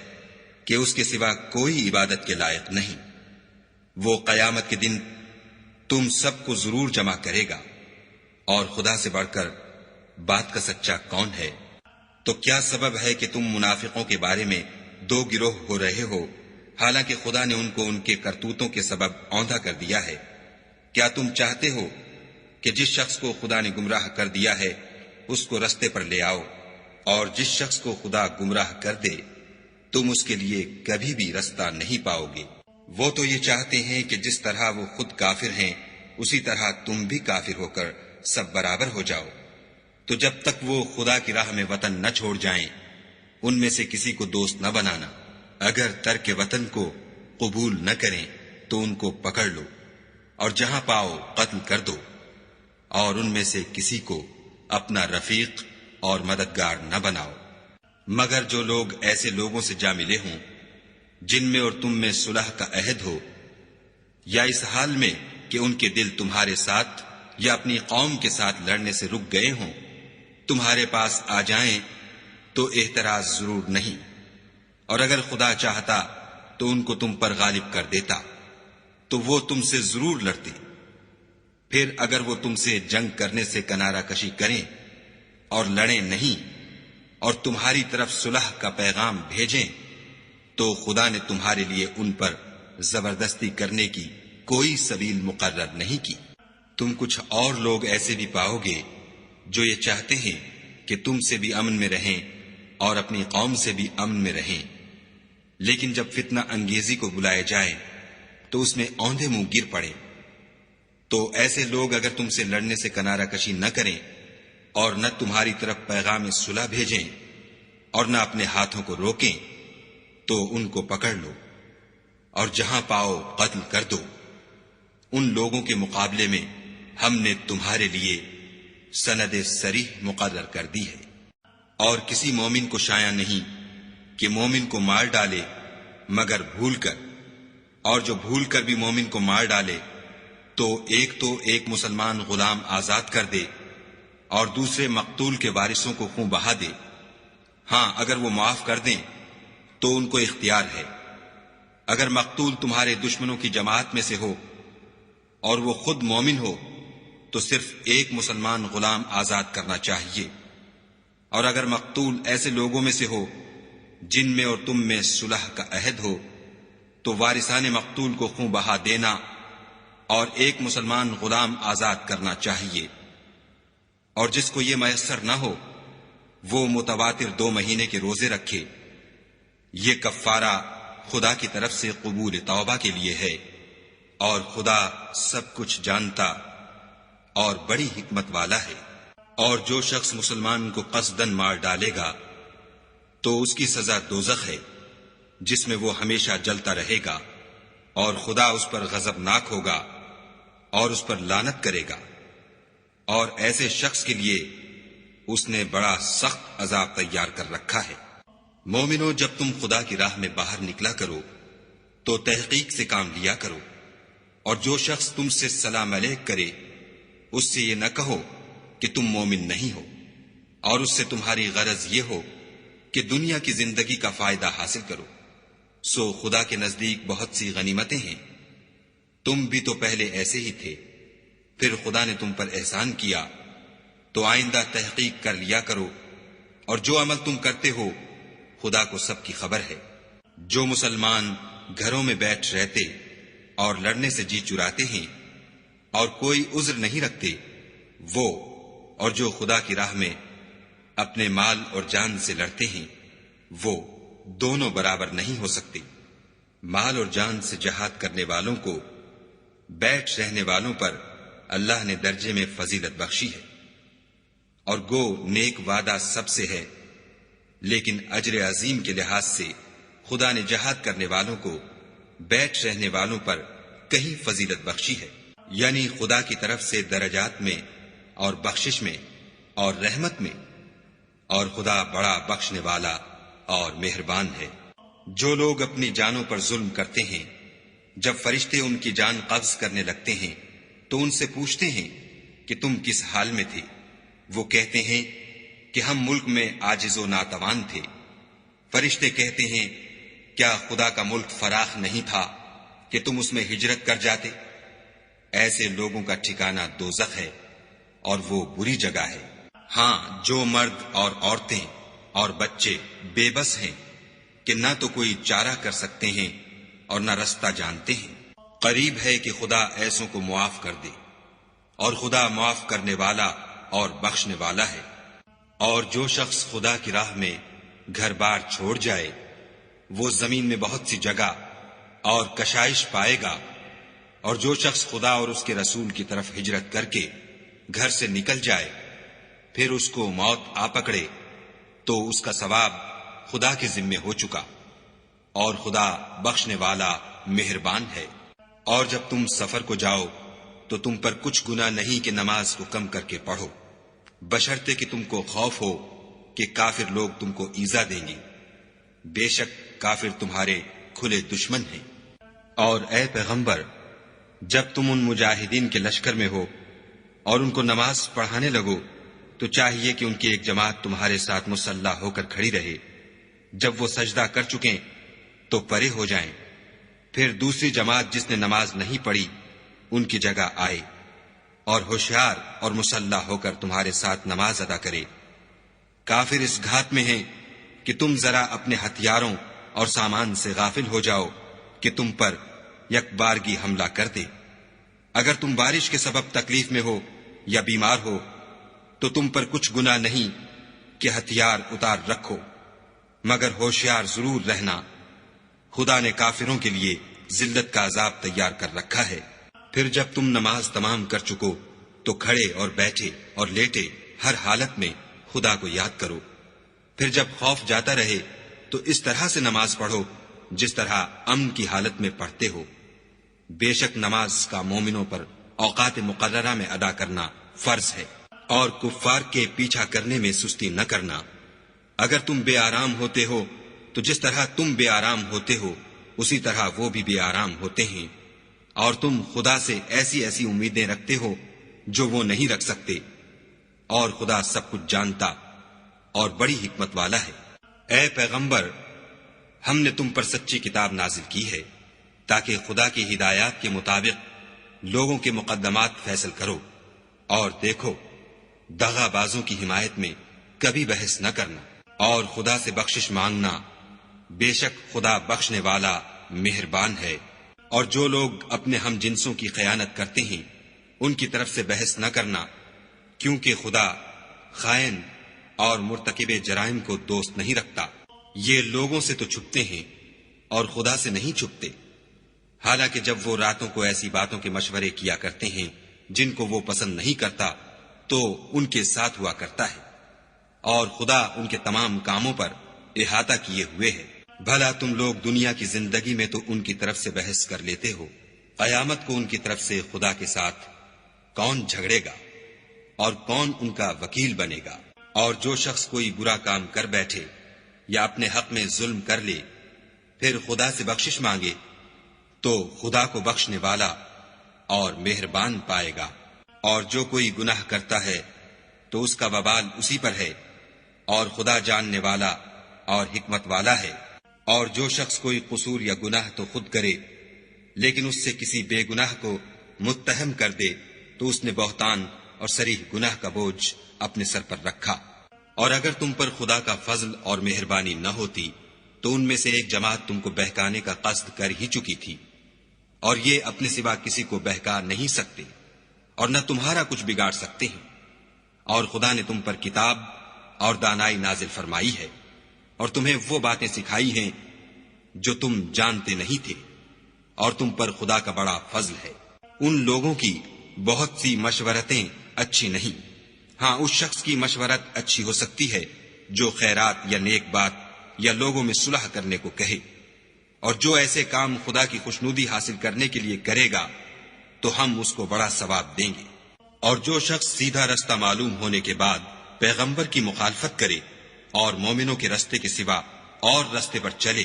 کہ اس کے سوا کوئی عبادت کے لائق نہیں۔ وہ قیامت کے دن تم سب کو ضرور جمع کرے گا، اور خدا سے بڑھ کر بات کا سچا کون ہے؟ تو کیا سبب ہے کہ تم منافقوں کے بارے میں دو گروہ ہو رہے ہو، حالانکہ خدا نے ان کو ان کے کرتوتوں کے سبب اوندھا کر دیا ہے؟ کیا تم چاہتے ہو کہ جس شخص کو خدا نے گمراہ کر دیا ہے اس کو رستے پر لے آؤ، اور جس شخص کو خدا گمراہ کر دے تم اس کے لیے کبھی بھی رستہ نہیں پاؤ گے؟ وہ تو یہ چاہتے ہیں کہ جس طرح وہ خود کافر ہیں اسی طرح تم بھی کافر ہو کر سب برابر ہو جاؤ۔ تو جب تک وہ خدا کی راہ میں وطن نہ چھوڑ جائیں ان میں سے کسی کو دوست نہ بنانا۔ اگر ترک وطن کو قبول نہ کریں تو ان کو پکڑ لو، اور جہاں پاؤ قتل کر دو، اور ان میں سے کسی کو اپنا رفیق اور مددگار نہ بناؤ، مگر جو لوگ ایسے لوگوں سے جا ملے ہوں جن میں اور تم میں صلح کا عہد ہو، یا اس حال میں کہ ان کے دل تمہارے ساتھ یا اپنی قوم کے ساتھ لڑنے سے رک گئے ہوں، تمہارے پاس آ جائیں تو اعتراض ضرور نہیں، اور اگر خدا چاہتا تو ان کو تم پر غالب کر دیتا تو وہ تم سے ضرور لڑتے۔ پھر اگر وہ تم سے جنگ کرنے سے کنارہ کشی کریں اور لڑیں نہیں اور تمہاری طرف صلح کا پیغام بھیجیں تو خدا نے تمہارے لیے ان پر زبردستی کرنے کی کوئی سبیل مقرر نہیں کی۔ تم کچھ اور لوگ ایسے بھی پاؤ گے جو یہ چاہتے ہیں کہ تم سے بھی امن میں رہیں اور اپنی قوم سے بھی امن میں رہیں، لیکن جب فتنہ انگیزی کو بلائے جائیں تو اس میں اوندھے منہ گر پڑے۔ تو ایسے لوگ اگر تم سے لڑنے سے کنارہ کشی نہ کریں اور نہ تمہاری طرف پیغام صلح بھیجیں اور نہ اپنے ہاتھوں کو روکیں تو ان کو پکڑ لو، اور جہاں پاؤ قتل کر دو۔ ان لوگوں کے مقابلے میں ہم نے تمہارے لیے سند صریح مقرر کر دی ہے، اور کسی مومن کو شایع نہیں کہ مومن کو مار ڈالے مگر بھول کر، اور جو بھول کر بھی مومن کو مار ڈالے تو ایک مسلمان غلام آزاد کر دے اور دوسرے مقتول کے وارثوں کو خون بہا دے۔ ہاں اگر وہ معاف کر دیں تو ان کو اختیار ہے۔ اگر مقتول تمہارے دشمنوں کی جماعت میں سے ہو اور وہ خود مومن ہو تو صرف ایک مسلمان غلام آزاد کرنا چاہیے، اور اگر مقتول ایسے لوگوں میں سے ہو جن میں اور تم میں صلح کا عہد ہو تو وارثان مقتول کو خون بہا دینا اور ایک مسلمان غلام آزاد کرنا چاہیے، اور جس کو یہ میسر نہ ہو وہ متواتر 2 مہینے کے روزے رکھے۔ یہ کفارہ خدا کی طرف سے قبول توبہ کے لیے ہے، اور خدا سب کچھ جانتا اور بڑی حکمت والا ہے۔ اور جو شخص مسلمان کو قصدن مار ڈالے گا تو اس کی سزا دوزخ ہے، جس میں وہ ہمیشہ جلتا رہے گا، اور خدا اس پر غضبناک ہوگا اور اس پر لعنت کرے گا، اور ایسے شخص کے لیے اس نے بڑا سخت عذاب تیار کر رکھا ہے۔ مومنو، جب تم خدا کی راہ میں باہر نکلا کرو تو تحقیق سے کام لیا کرو، اور جو شخص تم سے سلام علیک کرے اس سے یہ نہ کہو کہ تم مومن نہیں ہو، اور اس سے تمہاری غرض یہ ہو کہ دنیا کی زندگی کا فائدہ حاصل کرو۔ سو خدا کے نزدیک بہت سی غنیمتیں ہیں، تم بھی تو پہلے ایسے ہی تھے، پھر خدا نے تم پر احسان کیا، تو آئندہ تحقیق کر لیا کرو، اور جو عمل تم کرتے ہو خدا کو سب کی خبر ہے۔ جو مسلمان گھروں میں بیٹھ رہتے اور لڑنے سے جی چراتے ہیں اور کوئی عذر نہیں رکھتے، وہ اور جو خدا کی راہ میں اپنے مال اور جان سے لڑتے ہیں وہ دونوں برابر نہیں ہو سکتے۔ مال اور جان سے جہاد کرنے والوں کو بیٹھ رہنے والوں پر اللہ نے درجے میں فضیلت بخشی ہے، اور گو نیک وعدہ سب سے ہے، لیکن اجر عظیم کے لحاظ سے خدا نے جہاد کرنے والوں کو بیٹھ رہنے والوں پر کہیں فضیلت بخشی ہے، یعنی خدا کی طرف سے درجات میں اور بخشش میں اور رحمت میں، اور خدا بڑا بخشنے والا اور مہربان ہے۔ جو لوگ اپنی جانوں پر ظلم کرتے ہیں، جب فرشتے ان کی جان قبض کرنے لگتے ہیں تو ان سے پوچھتے ہیں کہ تم کس حال میں تھے؟ وہ کہتے ہیں کہ ہم ملک میں عاجز و ناتوان تھے۔ فرشتے کہتے ہیں کیا خدا کا ملک فراخ نہیں تھا کہ تم اس میں ہجرت کر جاتے؟ ایسے لوگوں کا ٹھکانہ دوزخ ہے، اور وہ بری جگہ ہے۔ ہاں، جو مرد اور عورتیں اور بچے بے بس ہیں کہ نہ تو کوئی چارہ کر سکتے ہیں اور نہ رستہ جانتے ہیں، قریب ہے کہ خدا ایسوں کو معاف کر دے، اور خدا معاف کرنے والا اور بخشنے والا ہے۔ اور جو شخص خدا کی راہ میں گھر بار چھوڑ جائے وہ زمین میں بہت سی جگہ اور کشائش پائے گا، اور جو شخص خدا اور اس کے رسول کی طرف ہجرت کر کے گھر سے نکل جائے پھر اس کو موت آ پکڑے تو اس کا ثواب خدا کے ذمے ہو چکا، اور خدا بخشنے والا مہربان ہے۔ اور جب تم سفر کو جاؤ تو تم پر کچھ گناہ نہیں کہ نماز کو کم کر کے پڑھو، بشرطے کہ تم کو خوف ہو کہ کافر لوگ تم کو ایذا دیں گے، بے شک کافر تمہارے کھلے دشمن ہیں۔ اور اے پیغمبر، جب تم ان مجاہدین کے لشکر میں ہو اور ان کو نماز پڑھانے لگو تو چاہیے کہ ان کی ایک جماعت تمہارے ساتھ مسلح ہو کر کھڑی رہے، جب وہ سجدہ کر چکیں تو پرے ہو جائیں، پھر دوسری جماعت جس نے نماز نہیں پڑھی ان کی جگہ آئے، اور ہوشیار اور مسلح ہو کر تمہارے ساتھ نماز ادا کرے۔ کافر اس گھات میں ہیں کہ تم ذرا اپنے ہتھیاروں اور سامان سے غافل ہو جاؤ کہ تم پر یک بارگی حملہ کر دے۔ اگر تم بارش کے سبب تکلیف میں ہو یا بیمار ہو تو تم پر کچھ گناہ نہیں کہ ہتھیار اتار رکھو، مگر ہوشیار ضرور رہنا، خدا نے کافروں کے لیے ذلت کا عذاب تیار کر رکھا ہے۔ پھر جب تم نماز تمام کر چکو تو کھڑے اور بیٹھے اور لیٹے ہر حالت میں خدا کو یاد کرو، پھر جب خوف جاتا رہے تو اس طرح سے نماز پڑھو جس طرح امن کی حالت میں پڑھتے ہو۔ بے شک نماز کا مومنوں پر اوقات مقررہ میں ادا کرنا فرض ہے، اور کفار کے پیچھا کرنے میں سستی نہ کرنا۔ اگر تم بے آرام ہوتے ہو تو جس طرح تم بے آرام ہوتے ہو اسی طرح وہ بھی بے آرام ہوتے ہیں، اور تم خدا سے ایسی ایسی امیدیں رکھتے ہو جو وہ نہیں رکھ سکتے، اور خدا سب کچھ جانتا اور بڑی حکمت والا ہے۔ اے پیغمبر، ہم نے تم پر سچی کتاب نازل کی ہے تاکہ خدا کی ہدایات کے مطابق لوگوں کے مقدمات فیصل کرو، اور دیکھو، دغا بازوں کی حمایت میں کبھی بحث نہ کرنا، اور خدا سے بخشش مانگنا، بے شک خدا بخشنے والا مہربان ہے۔ اور جو لوگ اپنے ہم جنسوں کی خیانت کرتے ہیں ان کی طرف سے بحث نہ کرنا، کیونکہ خدا خائن اور مرتکب جرائم کو دوست نہیں رکھتا۔ یہ لوگوں سے تو چھپتے ہیں اور خدا سے نہیں چھپتے، حالانکہ جب وہ راتوں کو ایسی باتوں کے مشورے کیا کرتے ہیں جن کو وہ پسند نہیں کرتا تو ان کے ساتھ ہوا کرتا ہے، اور خدا ان کے تمام کاموں پر احاطہ کیے ہوئے ہے۔ بھلا تم لوگ دنیا کی زندگی میں تو ان کی طرف سے بحث کر لیتے ہو، قیامت کو ان کی طرف سے خدا کے ساتھ کون جھگڑے گا اور کون ان کا وکیل بنے گا؟ اور جو شخص کوئی برا کام کر بیٹھے یا اپنے حق میں ظلم کر لے پھر خدا سے بخشش مانگے تو خدا کو بخشنے والا اور مہربان پائے گا۔ اور جو کوئی گناہ کرتا ہے تو اس کا وبال اسی پر ہے، اور خدا جاننے والا اور حکمت والا ہے۔ اور جو شخص کوئی قصور یا گناہ تو خود کرے لیکن اس سے کسی بے گناہ کو متہم کر دے تو اس نے بہتان اور صریح گناہ کا بوجھ اپنے سر پر رکھا۔ اور اگر تم پر خدا کا فضل اور مہربانی نہ ہوتی تو ان میں سے ایک جماعت تم کو بہکانے کا قصد کر ہی چکی تھی، اور یہ اپنے سوا کسی کو بہکا نہیں سکتے اور نہ تمہارا کچھ بگاڑ سکتے ہیں۔ اور خدا نے تم پر کتاب اور دانائی نازل فرمائی ہے اور تمہیں وہ باتیں سکھائی ہیں جو تم جانتے نہیں تھے، اور تم پر خدا کا بڑا فضل ہے۔ ان لوگوں کی بہت سی مشورتیں اچھی نہیں، ہاں اس شخص کی مشورت اچھی ہو سکتی ہے جو خیرات یا نیک بات یا لوگوں میں صلح کرنے کو کہے، اور جو ایسے کام خدا کی خوشنودی حاصل کرنے کے لیے کرے گا تو ہم اس کو بڑا ثواب دیں گے۔ اور جو شخص سیدھا رستہ معلوم ہونے کے بعد پیغمبر کی مخالفت کرے اور مومنوں کے رستے کے سوا اور رستے پر چلے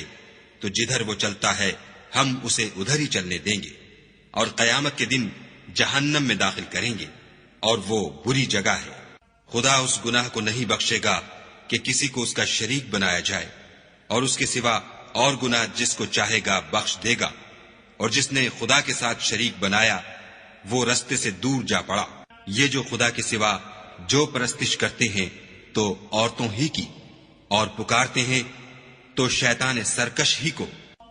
تو جدھر وہ چلتا ہے ہم اسے ادھر ہی چلنے دیں گے، اور قیامت کے دن جہنم میں داخل کریں گے، اور وہ بری جگہ ہے۔ خدا اس گناہ کو نہیں بخشے گا کہ کسی کو اس کا شریک بنایا جائے، اور اس کے سوا اور گناہ جس کو چاہے گا بخش دے گا، اور جس نے خدا کے ساتھ شریک بنایا وہ رستے سے دور جا پڑا۔ یہ جو خدا کے سوا جو پرستش کرتے ہیں تو عورتوں ہی کی، اور پکارتے ہیں تو شیطان سرکش ہی کو،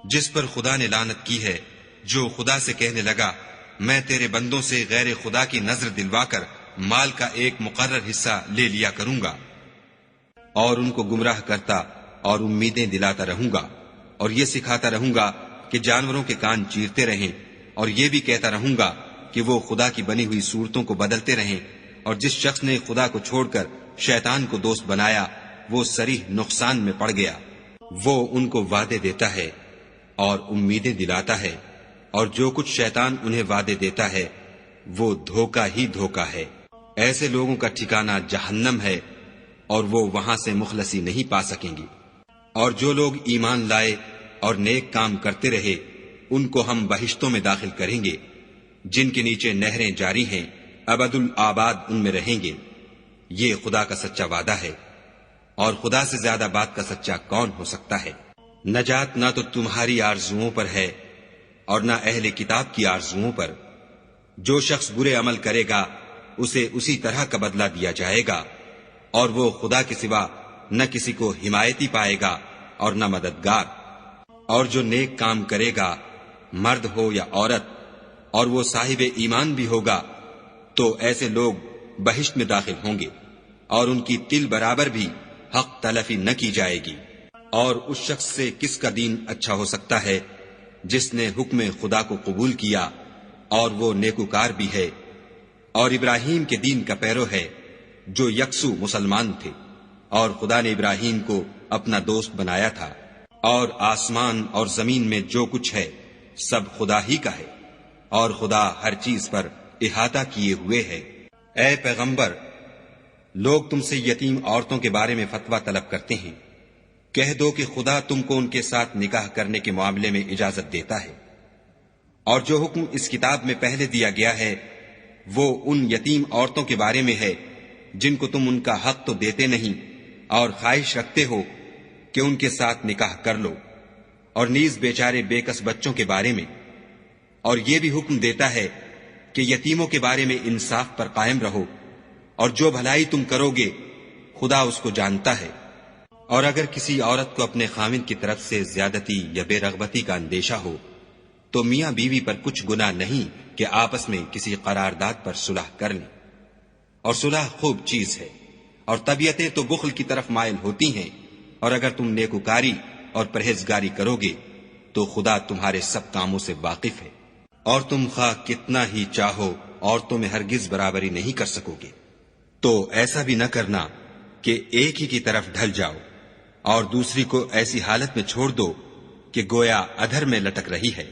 جس پر خدا نے لعنت کی ہے، جو خدا سے کہنے لگا میں تیرے بندوں سے غیر خدا کی نظر دلوا کر مال کا ایک مقرر حصہ لے لیا کروں گا، اور ان کو گمراہ کرتا اور امیدیں دلاتا رہوں گا، اور یہ سکھاتا رہوں گا کہ جانوروں کے کان چیرتے رہیں، اور یہ بھی کہتا رہوں گا کہ وہ خدا کی بنی ہوئی صورتوں کو بدلتے رہیں، اور جس شخص نے خدا کو چھوڑ کر شیطان کو دوست بنایا وہ صریح نقصان میں پڑ گیا۔ وہ ان کو وعدے دیتا ہے اور امیدیں دلاتا ہے، اور جو کچھ شیطان انہیں وعدے دیتا ہے وہ دھوکہ ہی دھوکہ ہے۔ ایسے لوگوں کا ٹھکانہ جہنم ہے، اور وہ وہاں سے مخلصی نہیں پا سکیں گے۔ اور جو لوگ ایمان لائے اور نیک کام کرتے رہے ان کو ہم بہشتوں میں داخل کریں گے جن کے نیچے نہریں جاری ہیں، ابد الآباد ان میں رہیں گے۔ یہ خدا کا سچا وعدہ ہے، اور خدا سے زیادہ بات کا سچا کون ہو سکتا ہے؟ نجات نہ تو تمہاری آرزوؤں پر ہے اور نہ اہل کتاب کی آرزوؤں پر۔ جو شخص برے عمل کرے گا اسے اسی طرح کا بدلہ دیا جائے گا، اور وہ خدا کے سوا نہ کسی کو حمایتی پائے گا اور نہ مددگار۔ اور جو نیک کام کرے گا مرد ہو یا عورت اور وہ صاحب ایمان بھی ہوگا تو ایسے لوگ بہشت میں داخل ہوں گے، اور ان کی تل برابر بھی حق تلفی نہ کی جائے گی۔ اور اس شخص سے کس کا دین اچھا ہو سکتا ہے جس نے حکم خدا کو قبول کیا اور وہ نیکوکار بھی ہے، اور ابراہیم کے دین کا پیرو ہے جو یکسو مسلمان تھے، اور خدا نے ابراہیم کو اپنا دوست بنایا تھا۔ اور آسمان اور زمین میں جو کچھ ہے سب خدا ہی کا ہے، اور خدا ہر چیز پر احاطہ کیے ہوئے ہے۔ اے پیغمبر، لوگ تم سے یتیم عورتوں کے بارے میں فتویٰ طلب کرتے ہیں، کہہ دو کہ خدا تم کو ان کے ساتھ نکاح کرنے کے معاملے میں اجازت دیتا ہے، اور جو حکم اس کتاب میں پہلے دیا گیا ہے وہ ان یتیم عورتوں کے بارے میں ہے جن کو تم ان کا حق تو دیتے نہیں اور خواہش رکھتے ہو کہ ان کے ساتھ نکاح کر لو، اور نیز بیچارے بے کس بچوں کے بارے میں۔ اور یہ بھی حکم دیتا ہے کہ یتیموں کے بارے میں انصاف پر قائم رہو، اور جو بھلائی تم کرو گے خدا اس کو جانتا ہے۔ اور اگر کسی عورت کو اپنے خاوند کی طرف سے زیادتی یا بے رغبتی کا اندیشہ ہو تو میاں بیوی پر کچھ گناہ نہیں کہ آپس میں کسی قرارداد پر صلح کر لیں، اور صلح خوب چیز ہے، اور طبیعتیں تو بخل کی طرف مائل ہوتی ہیں، اور اگر تم نیکوکاری اور پرہیزگاری کرو گے تو خدا تمہارے سب کاموں سے واقف ہے، اور تم خواہ کتنا ہی چاہو عورتوں میں ہرگز برابری نہیں کر سکو گے۔ تو ایسا بھی نہ کرنا کہ ایک ہی کی طرف ڈھل جاؤ اور دوسری کو ایسی حالت میں چھوڑ دو کہ گویا ادھر میں لٹک رہی ہے،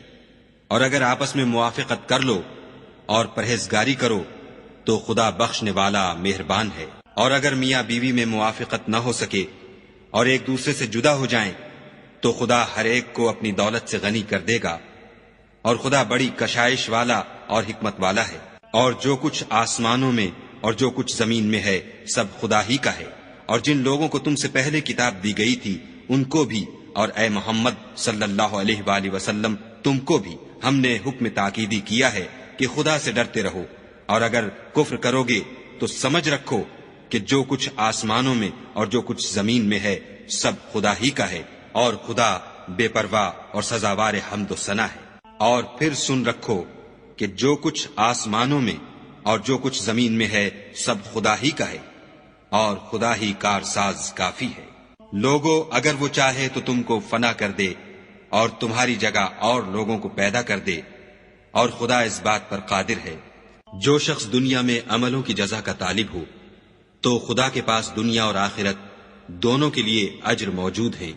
اور اگر آپس میں موافقت کر لو اور پرہیزگاری کرو تو خدا بخشنے والا مہربان ہے۔ اور اگر میاں بیوی میں موافقت نہ ہو سکے اور ایک دوسرے سے جدا ہو جائیں تو خدا ہر ایک کو اپنی دولت سے غنی کر دے گا، اور خدا بڑی کشائش والا اور حکمت والا ہے۔ اور جو کچھ آسمانوں میں اور جو کچھ زمین میں ہے سب خدا ہی کا ہے، اور جن لوگوں کو تم سے پہلے کتاب دی گئی تھی ان کو بھی، اور اے محمد صلی اللہ علیہ وآلہ وسلم تم کو بھی ہم نے حکم تاکیدی کیا ہے کہ خدا سے ڈرتے رہو، اور اگر کفر کرو گے تو سمجھ رکھو کہ جو کچھ آسمانوں میں اور جو کچھ زمین میں ہے سب خدا ہی کا ہے، اور خدا بے پرواہ اور سزاوار حمد و ثنا ہے۔ اور پھر سن رکھو کہ جو کچھ آسمانوں میں اور جو کچھ زمین میں ہے سب خدا ہی کا ہے، اور خدا ہی کارساز کافی ہے۔ لوگو اگر وہ چاہے تو تم کو فنا کر دے اور تمہاری جگہ اور لوگوں کو پیدا کر دے، اور خدا اس بات پر قادر ہے۔ جو شخص دنیا میں عملوں کی جزا کا طالب ہو تو خدا کے پاس دنیا اور آخرت دونوں کے لیے اجر موجود ہے،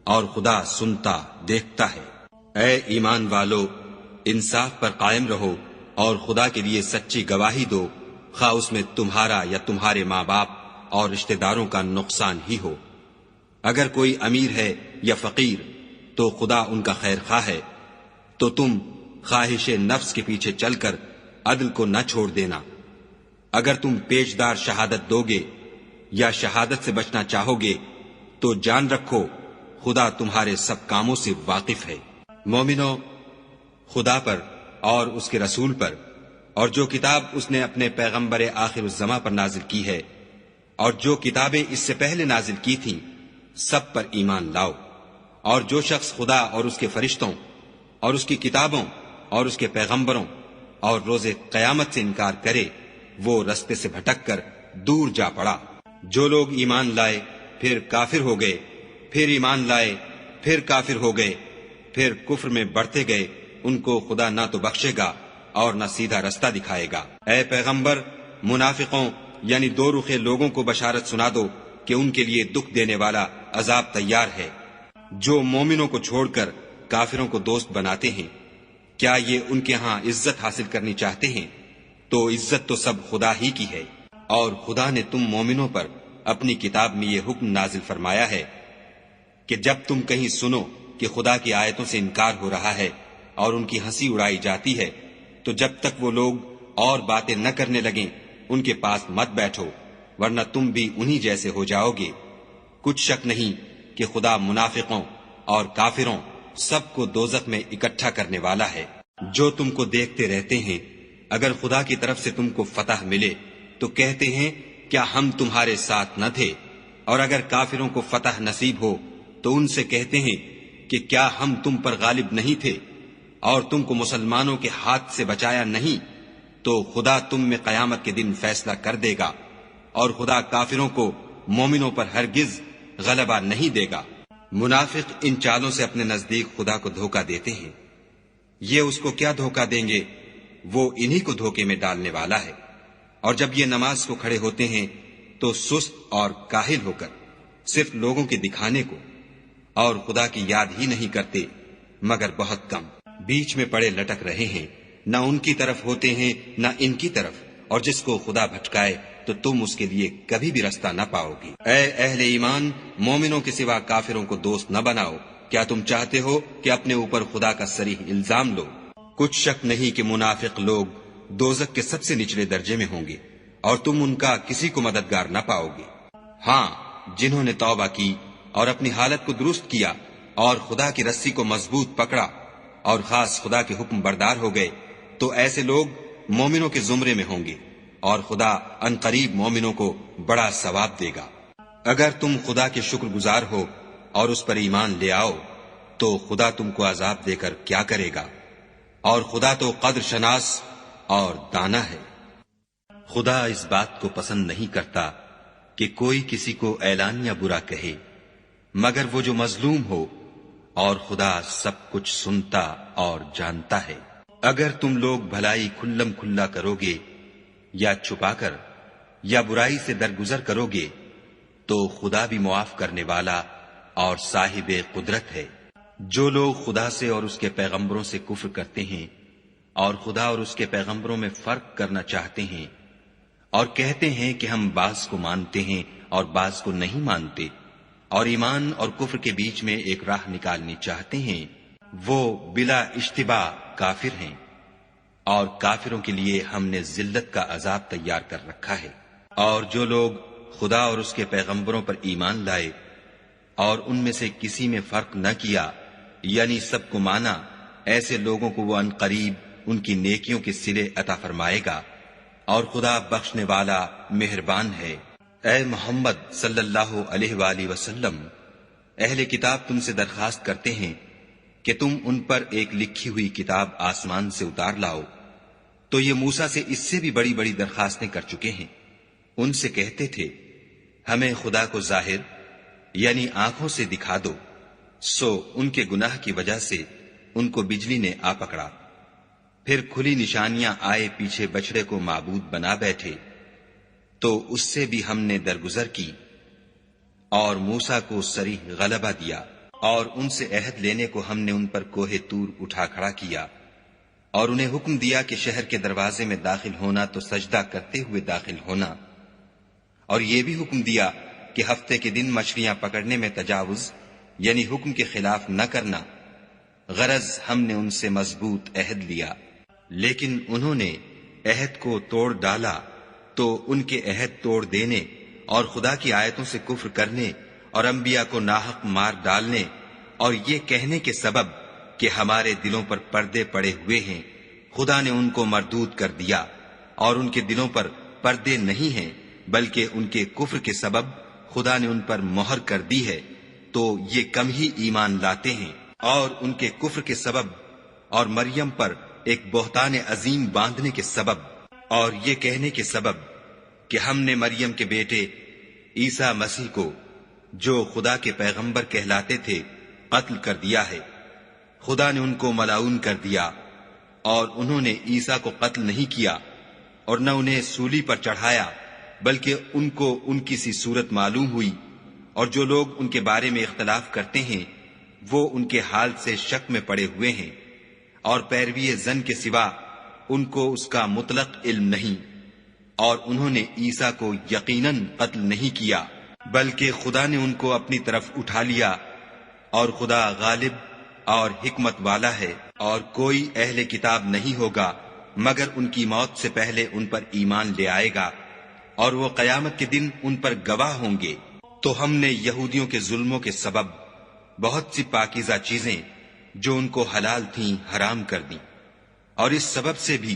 اور خدا سنتا دیکھتا ہے۔ اے ایمان والو، انصاف پر قائم رہو اور خدا کے لیے سچی گواہی دو، خواہ اس میں تمہارا یا تمہارے ماں باپ اور رشتہ داروں کا نقصان ہی ہو۔ اگر کوئی امیر ہے یا فقیر تو خدا ان کا خیر خواہ ہے، تو تم خواہش نفس کے پیچھے چل کر عدل کو نہ چھوڑ دینا۔ اگر تم پیشدار شہادت دو گے یا شہادت سے بچنا چاہو گے تو جان رکھو خدا تمہارے سب کاموں سے واقف ہے۔ مومنو، خدا پر اور اس کے رسول پر اور جو کتاب اس نے اپنے پیغمبر آخر الزماں پر نازل کی ہے اور جو کتابیں اس سے پہلے نازل کی تھیں سب پر ایمان لاؤ۔ اور جو شخص خدا اور اس کے فرشتوں اور اس کی کتابوں اور اس کے پیغمبروں اور روز قیامت سے انکار کرے وہ رستے سے بھٹک کر دور جا پڑا۔ جو لوگ ایمان لائے پھر کافر ہو گئے، پھر ایمان لائے پھر کافر ہو گئے، پھر کفر میں بڑھتے گئے، ان کو خدا نہ تو بخشے گا اور نہ سیدھا رستہ دکھائے گا۔ اے پیغمبر، منافقوں یعنی دو رخے لوگوں کو بشارت سنا دو کہ ان کے لیے دکھ دینے والا عذاب تیار ہے۔ جو مومنوں کو چھوڑ کر کافروں کو دوست بناتے ہیں، کیا یہ ان کے ہاں عزت حاصل کرنی چاہتے ہیں؟ تو عزت تو سب خدا ہی کی ہے۔ اور خدا نے تم مومنوں پر اپنی کتاب میں یہ حکم نازل فرمایا ہے کہ جب تم کہیں سنو کہ خدا کی آیتوں سے انکار ہو رہا ہے اور ان کی ہنسی اڑائی جاتی ہے تو جب تک وہ لوگ اور باتیں نہ کرنے لگیں ان کے پاس مت بیٹھو، ورنہ تم بھی انہی جیسے ہو جاؤ گے۔ کچھ شک نہیں کہ خدا منافقوں اور کافروں سب کو دوزخ میں اکٹھا کرنے والا ہے۔ جو تم کو دیکھتے رہتے ہیں، اگر خدا کی طرف سے تم کو فتح ملے تو کہتے ہیں کیا ہم تمہارے ساتھ نہ تھے، اور اگر کافروں کو فتح نصیب ہو تو ان سے کہتے ہیں کہ کیا ہم تم پر غالب نہیں تھے اور تم کو مسلمانوں کے ہاتھ سے بچایا نہیں؟ تو خدا تم میں قیامت کے دن فیصلہ کر دے گا، اور خدا کافروں کو مومنوں پر ہرگز غلبہ نہیں دے گا۔ منافق ان چالوں سے اپنے نزدیک خدا کو دھوکہ دیتے ہیں، یہ اس کو کیا دھوکہ دیں گے، وہ انہی کو دھوکے میں ڈالنے والا ہے۔ اور جب یہ نماز کو کھڑے ہوتے ہیں تو سست اور کاہل ہو کر صرف لوگوں کے دکھانے کو اور خدا کی یاد ہی نہیں کرتے مگر بہت کم، بیچ میں پڑے لٹک رہے ہیں، نہ ان کی طرف ہوتے ہیں نہ ان کی طرف، اور جس کو خدا بھٹکائے تو تم اس کے لیے کبھی بھی رستہ نہ پاؤ گی۔ اے اہل ایمان، مومنوں کے سوا کافروں کو دوست نہ بناؤ۔ کیا تم چاہتے ہو کہ اپنے اوپر خدا کا صریح الزام لو؟ کچھ شک نہیں کہ منافق لوگ دوزخ کے سب سے نچلے درجے میں ہوں گے اور تم ان کا کسی کو مددگار نہ پاؤ گے۔ ہاں، جنہوں نے توبہ کی اور اپنی حالت کو درست کیا اور خدا کی رسی کو مضبوط پکڑا اور خاص خدا کے حکم بردار ہو گئے، تو ایسے لوگ مومنوں کے زمرے میں ہوں گے، اور خدا عنقریب مومنوں کو بڑا ثواب دے گا۔ اگر تم خدا کے شکر گزار ہو اور اس پر ایمان لے آؤ تو خدا تم کو عذاب دے کر کیا کرے گا، اور خدا تو قدر شناس اور دانا ہے۔ خدا اس بات کو پسند نہیں کرتا کہ کوئی کسی کو اعلانیہ برا کہے مگر وہ جو مظلوم ہو، اور خدا سب کچھ سنتا اور جانتا ہے۔ اگر تم لوگ بھلائی کھلم کھلا کرو گے یا چھپا کر یا برائی سے درگزر کرو گے تو خدا بھی معاف کرنے والا اور صاحب قدرت ہے۔ جو لوگ خدا سے اور اس کے پیغمبروں سے کفر کرتے ہیں اور خدا اور اس کے پیغمبروں میں فرق کرنا چاہتے ہیں اور کہتے ہیں کہ ہم بعض کو مانتے ہیں اور بعض کو نہیں مانتے، اور ایمان اور کفر کے بیچ میں ایک راہ نکالنی چاہتے ہیں، وہ بلا اشتباہ کافر ہیں، اور کافروں کے لیے ہم نے ذلت کا عذاب تیار کر رکھا ہے۔ اور جو لوگ خدا اور اس کے پیغمبروں پر ایمان لائے اور ان میں سے کسی میں فرق نہ کیا، یعنی سب کو مانا، ایسے لوگوں کو وہ عنقریب ان کی نیکیوں کے صلے عطا فرمائے گا، اور خدا بخشنے والا مہربان ہے۔ اے محمد صلی اللہ علیہ وآلہ وسلم، اہل کتاب تم سے درخواست کرتے ہیں کہ تم ان پر ایک لکھی ہوئی کتاب آسمان سے اتار لاؤ، تو یہ موسیٰ سے اس سے بھی بڑی بڑی درخواستیں کر چکے ہیں۔ ان سے کہتے تھے ہمیں خدا کو ظاہر یعنی آنکھوں سے دکھا دو، سو ان کے گناہ کی وجہ سے ان کو بجلی نے آ پکڑا، پھر کھلی نشانیاں آئے پیچھے بچڑے کو معبود بنا بیٹھے، تو اس سے بھی ہم نے درگزر کی اور موسیٰ کو صریح غلبہ دیا، اور ان سے عہد لینے کو ہم نے ان پر کوہ طور اٹھا کھڑا کیا، اور انہیں حکم دیا کہ شہر کے دروازے میں داخل ہونا تو سجدہ کرتے ہوئے داخل ہونا، اور یہ بھی حکم دیا کہ ہفتے کے دن مچھلیاں پکڑنے میں تجاوز یعنی حکم کے خلاف نہ کرنا، غرض ہم نے ان سے مضبوط عہد لیا، لیکن انہوں نے عہد کو توڑ ڈالا، تو ان کے عہد توڑ دینے اور خدا کی آیتوں سے کفر کرنے اور انبیاء کو ناحق مار ڈالنے اور یہ کہنے کے سبب کہ ہمارے دلوں پر پردے پڑے ہوئے ہیں، خدا نے ان کو مردود کر دیا، اور ان کے دلوں پر پردے نہیں ہیں بلکہ ان کے کفر کے سبب خدا نے ان پر مہر کر دی ہے، تو یہ کم ہی ایمان لاتے ہیں۔ اور ان کے کفر کے سبب اور مریم پر ایک بہتان عظیم باندھنے کے سبب اور یہ کہنے کے سبب کہ ہم نے مریم کے بیٹے عیسیٰ مسیح کو جو خدا کے پیغمبر کہلاتے تھے قتل کر دیا ہے، خدا نے ان کو ملعون کر دیا، اور انہوں نے عیسیٰ کو قتل نہیں کیا اور نہ انہیں سولی پر چڑھایا، بلکہ ان کو ان کی سی صورت معلوم ہوئی، اور جو لوگ ان کے بارے میں اختلاف کرتے ہیں وہ ان کے حال سے شک میں پڑے ہوئے ہیں، اور پیروی زن کے سوا ان کو اس کا مطلق علم نہیں، اور انہوں نے عیسیٰ کو یقیناً قتل نہیں کیا بلکہ خدا نے ان کو اپنی طرف اٹھا لیا، اور خدا غالب اور حکمت والا ہے۔ اور کوئی اہل کتاب نہیں ہوگا مگر ان کی موت سے پہلے ان پر ایمان لے آئے گا، اور وہ قیامت کے دن ان پر گواہ ہوں گے۔ تو ہم نے یہودیوں کے ظلموں کے سبب بہت سی پاکیزہ چیزیں جو ان کو حلال تھیں حرام کر دیں، اور اس سبب سے بھی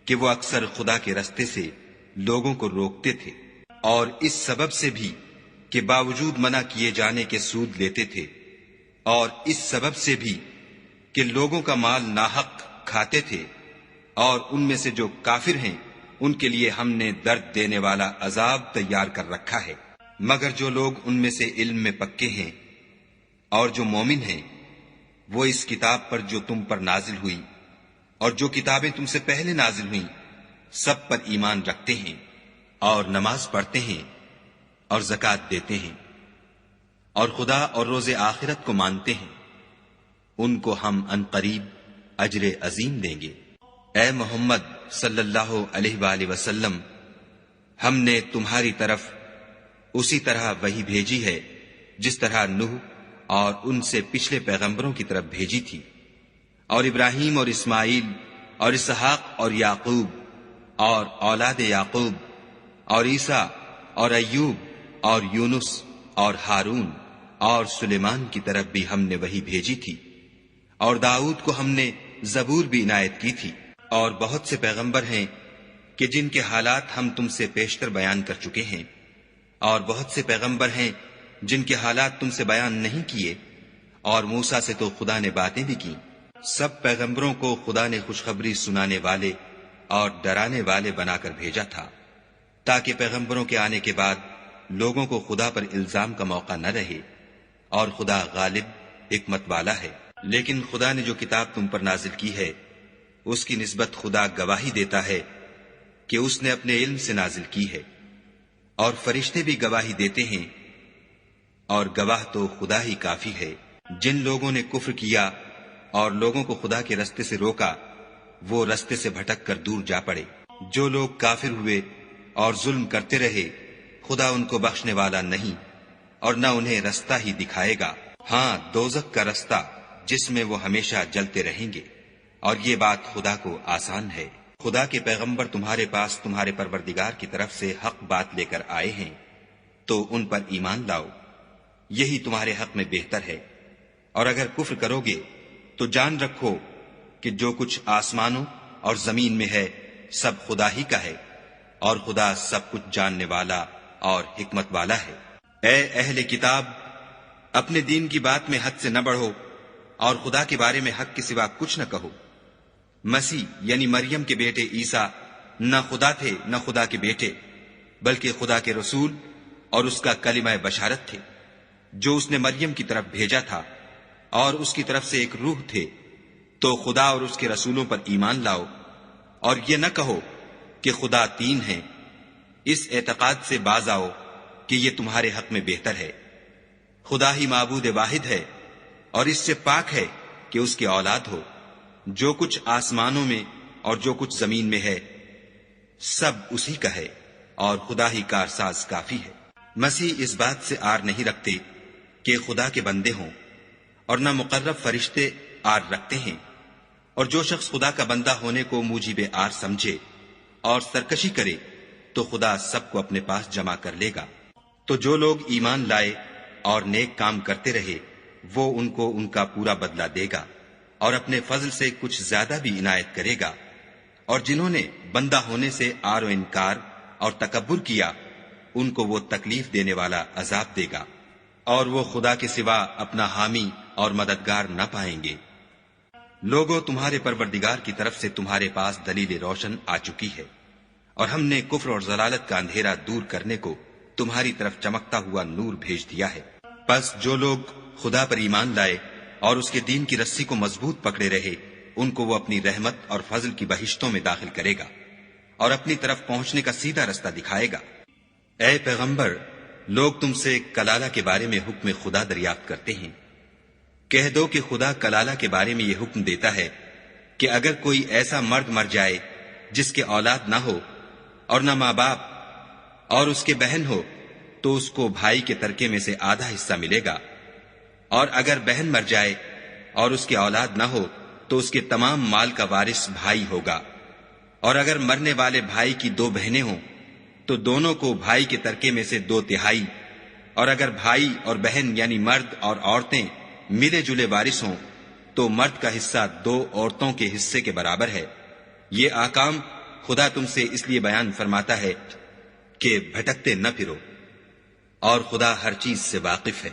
کہ وہ اکثر خدا کے رستے سے لوگوں کو روکتے تھے، اور اس سبب سے بھی کہ باوجود منع کیے جانے کے سود لیتے تھے، اور اس سبب سے بھی کہ لوگوں کا مال ناحق کھاتے تھے، اور ان میں سے جو کافر ہیں ان کے لیے ہم نے درد دینے والا عذاب تیار کر رکھا ہے۔ مگر جو لوگ ان میں سے علم میں پکے ہیں اور جو مومن ہیں، وہ اس کتاب پر جو تم پر نازل ہوئی اور جو کتابیں تم سے پہلے نازل ہوئیں سب پر ایمان رکھتے ہیں، اور نماز پڑھتے ہیں اور زکوٰۃ دیتے ہیں، اور خدا اور روز آخرت کو مانتے ہیں، ان کو ہم عنقریب اجر عظیم دیں گے۔ اے محمد صلی اللہ علیہ وآلہ وسلم، ہم نے تمہاری طرف اسی طرح وحی بھیجی ہے جس طرح نوح اور ان سے پچھلے پیغمبروں کی طرف بھیجی تھی، اور ابراہیم اور اسماعیل اور اسحاق اور یعقوب اور اولاد یعقوب اور عیسیٰ اور ایوب اور یونس اور ہارون اور سلیمان کی طرف بھی ہم نے وحی بھیجی تھی، اور داؤد کو ہم نے زبور بھی عنایت کی تھی، اور بہت سے پیغمبر ہیں کہ جن کے حالات ہم تم سے پیشتر بیان کر چکے ہیں، اور بہت سے پیغمبر ہیں جن کے حالات تم سے بیان نہیں کیے، اور موسیٰ سے تو خدا نے باتیں بھی کی۔ سب پیغمبروں کو خدا نے خوشخبری سنانے والے اور ڈرانے والے بنا کر بھیجا تھا، تاکہ پیغمبروں کے آنے کے بعد لوگوں کو خدا پر الزام کا موقع نہ رہے، اور خدا غالب حکمت والا ہے۔ لیکن خدا نے جو کتاب تم پر نازل کی ہے، اس کی نسبت خدا گواہی دیتا ہے کہ اس نے اپنے علم سے نازل کی ہے، اور فرشتے بھی گواہی دیتے ہیں، اور گواہ تو خدا ہی کافی ہے۔ جن لوگوں نے کفر کیا اور لوگوں کو خدا کے رستے سے روکا، وہ رستے سے بھٹک کر دور جا پڑے۔ جو لوگ کافر ہوئے اور ظلم کرتے رہے، خدا ان کو بخشنے والا نہیں، اور نہ انہیں رستہ ہی دکھائے گا۔ ہاں، دوزخ کا رستہ جس میں وہ ہمیشہ جلتے رہیں گے، اور یہ بات خدا کو آسان ہے۔ خدا کے پیغمبر تمہارے پاس تمہارے پروردگار کی طرف سے حق بات لے کر آئے ہیں، تو ان پر ایمان لاؤ، یہی تمہارے حق میں بہتر ہے۔ اور اگر کفر کرو گے تو جان رکھو کہ جو کچھ آسمانوں اور زمین میں ہے سب خدا ہی کا ہے، اور خدا سب کچھ جاننے والا اور حکمت والا ہے۔ اے اہل کتاب، اپنے دین کی بات میں حد سے نہ بڑھو، اور خدا کے بارے میں حق کے سوا کچھ نہ کہو۔ مسیح یعنی مریم کے بیٹے عیسیٰ نہ خدا تھے نہ خدا کے بیٹے، بلکہ خدا کے رسول اور اس کا کلمہ بشارت تھے، جو اس نے مریم کی طرف بھیجا تھا، اور اس کی طرف سے ایک روح تھے۔ تو خدا اور اس کے رسولوں پر ایمان لاؤ، اور یہ نہ کہو کہ خدا تین ہیں۔ اس اعتقاد سے باز آؤ کہ یہ تمہارے حق میں بہتر ہے۔ خدا ہی معبود واحد ہے، اور اس سے پاک ہے کہ اس کی اولاد ہو۔ جو کچھ آسمانوں میں اور جو کچھ زمین میں ہے سب اسی کا ہے، اور خدا ہی کارساز کافی ہے۔ مسیح اس بات سے آر نہیں رکھتے کہ خدا کے بندے ہوں، اور نہ مقرب فرشتے آر رکھتے ہیں، اور جو شخص خدا کا بندہ ہونے کو موجب آر سمجھے اور سرکشی کرے تو خدا سب کو اپنے پاس جمع کر لے گا۔ تو جو لوگ ایمان لائے اور نیک کام کرتے رہے، وہ ان کو ان کا پورا بدلہ دے گا، اور اپنے فضل سے کچھ زیادہ بھی عنایت کرے گا۔ اور جنہوں نے بندہ ہونے سے آر و انکار اور تکبر کیا، ان کو وہ تکلیف دینے والا عذاب دے گا، اور وہ خدا کے سوا اپنا حامی اور مددگار نہ پائیں گے۔ لوگوں، تمہارے پروردگار کی طرف سے تمہارے پاس دلیل روشن آ چکی ہے، اور ہم نے کفر اور ضلالت کا اندھیرا دور کرنے کو تمہاری طرف چمکتا ہوا نور بھیج دیا ہے۔ پس جو لوگ خدا پر ایمان لائے اور اس کے دین کی رسی کو مضبوط پکڑے رہے، ان کو وہ اپنی رحمت اور فضل کی بہشتوں میں داخل کرے گا، اور اپنی طرف پہنچنے کا سیدھا رستہ دکھائے گا۔ اے پیغمبر، لوگ تم سے کلالہ کے بارے میں حکم خدا دریافت کرتے ہیں۔ کہہ دو کہ خدا کلالہ کے بارے میں یہ حکم دیتا ہے کہ اگر کوئی ایسا مرد مر جائے جس کے اولاد نہ ہو اور نہ ماں باپ، اور اس کے بہن ہو، تو اس کو بھائی کے ترکے میں سے آدھا حصہ ملے گا۔ اور اگر بہن مر جائے اور اس کے اولاد نہ ہو تو اس کے تمام مال کا وارث بھائی ہوگا۔ اور اگر مرنے والے بھائی کی دو بہنیں ہوں تو دونوں کو بھائی کے ترکے میں سے 2/3، اور اگر بھائی اور بہن یعنی مرد اور عورتیں ملے جلے وارث ہوں تو مرد کا حصہ 2 عورتوں کے حصے کے برابر ہے۔ یہ احکام خدا تم سے اس لیے بیان فرماتا ہے کہ بھٹکتے نہ پھرو، اور خدا ہر چیز سے واقف ہے۔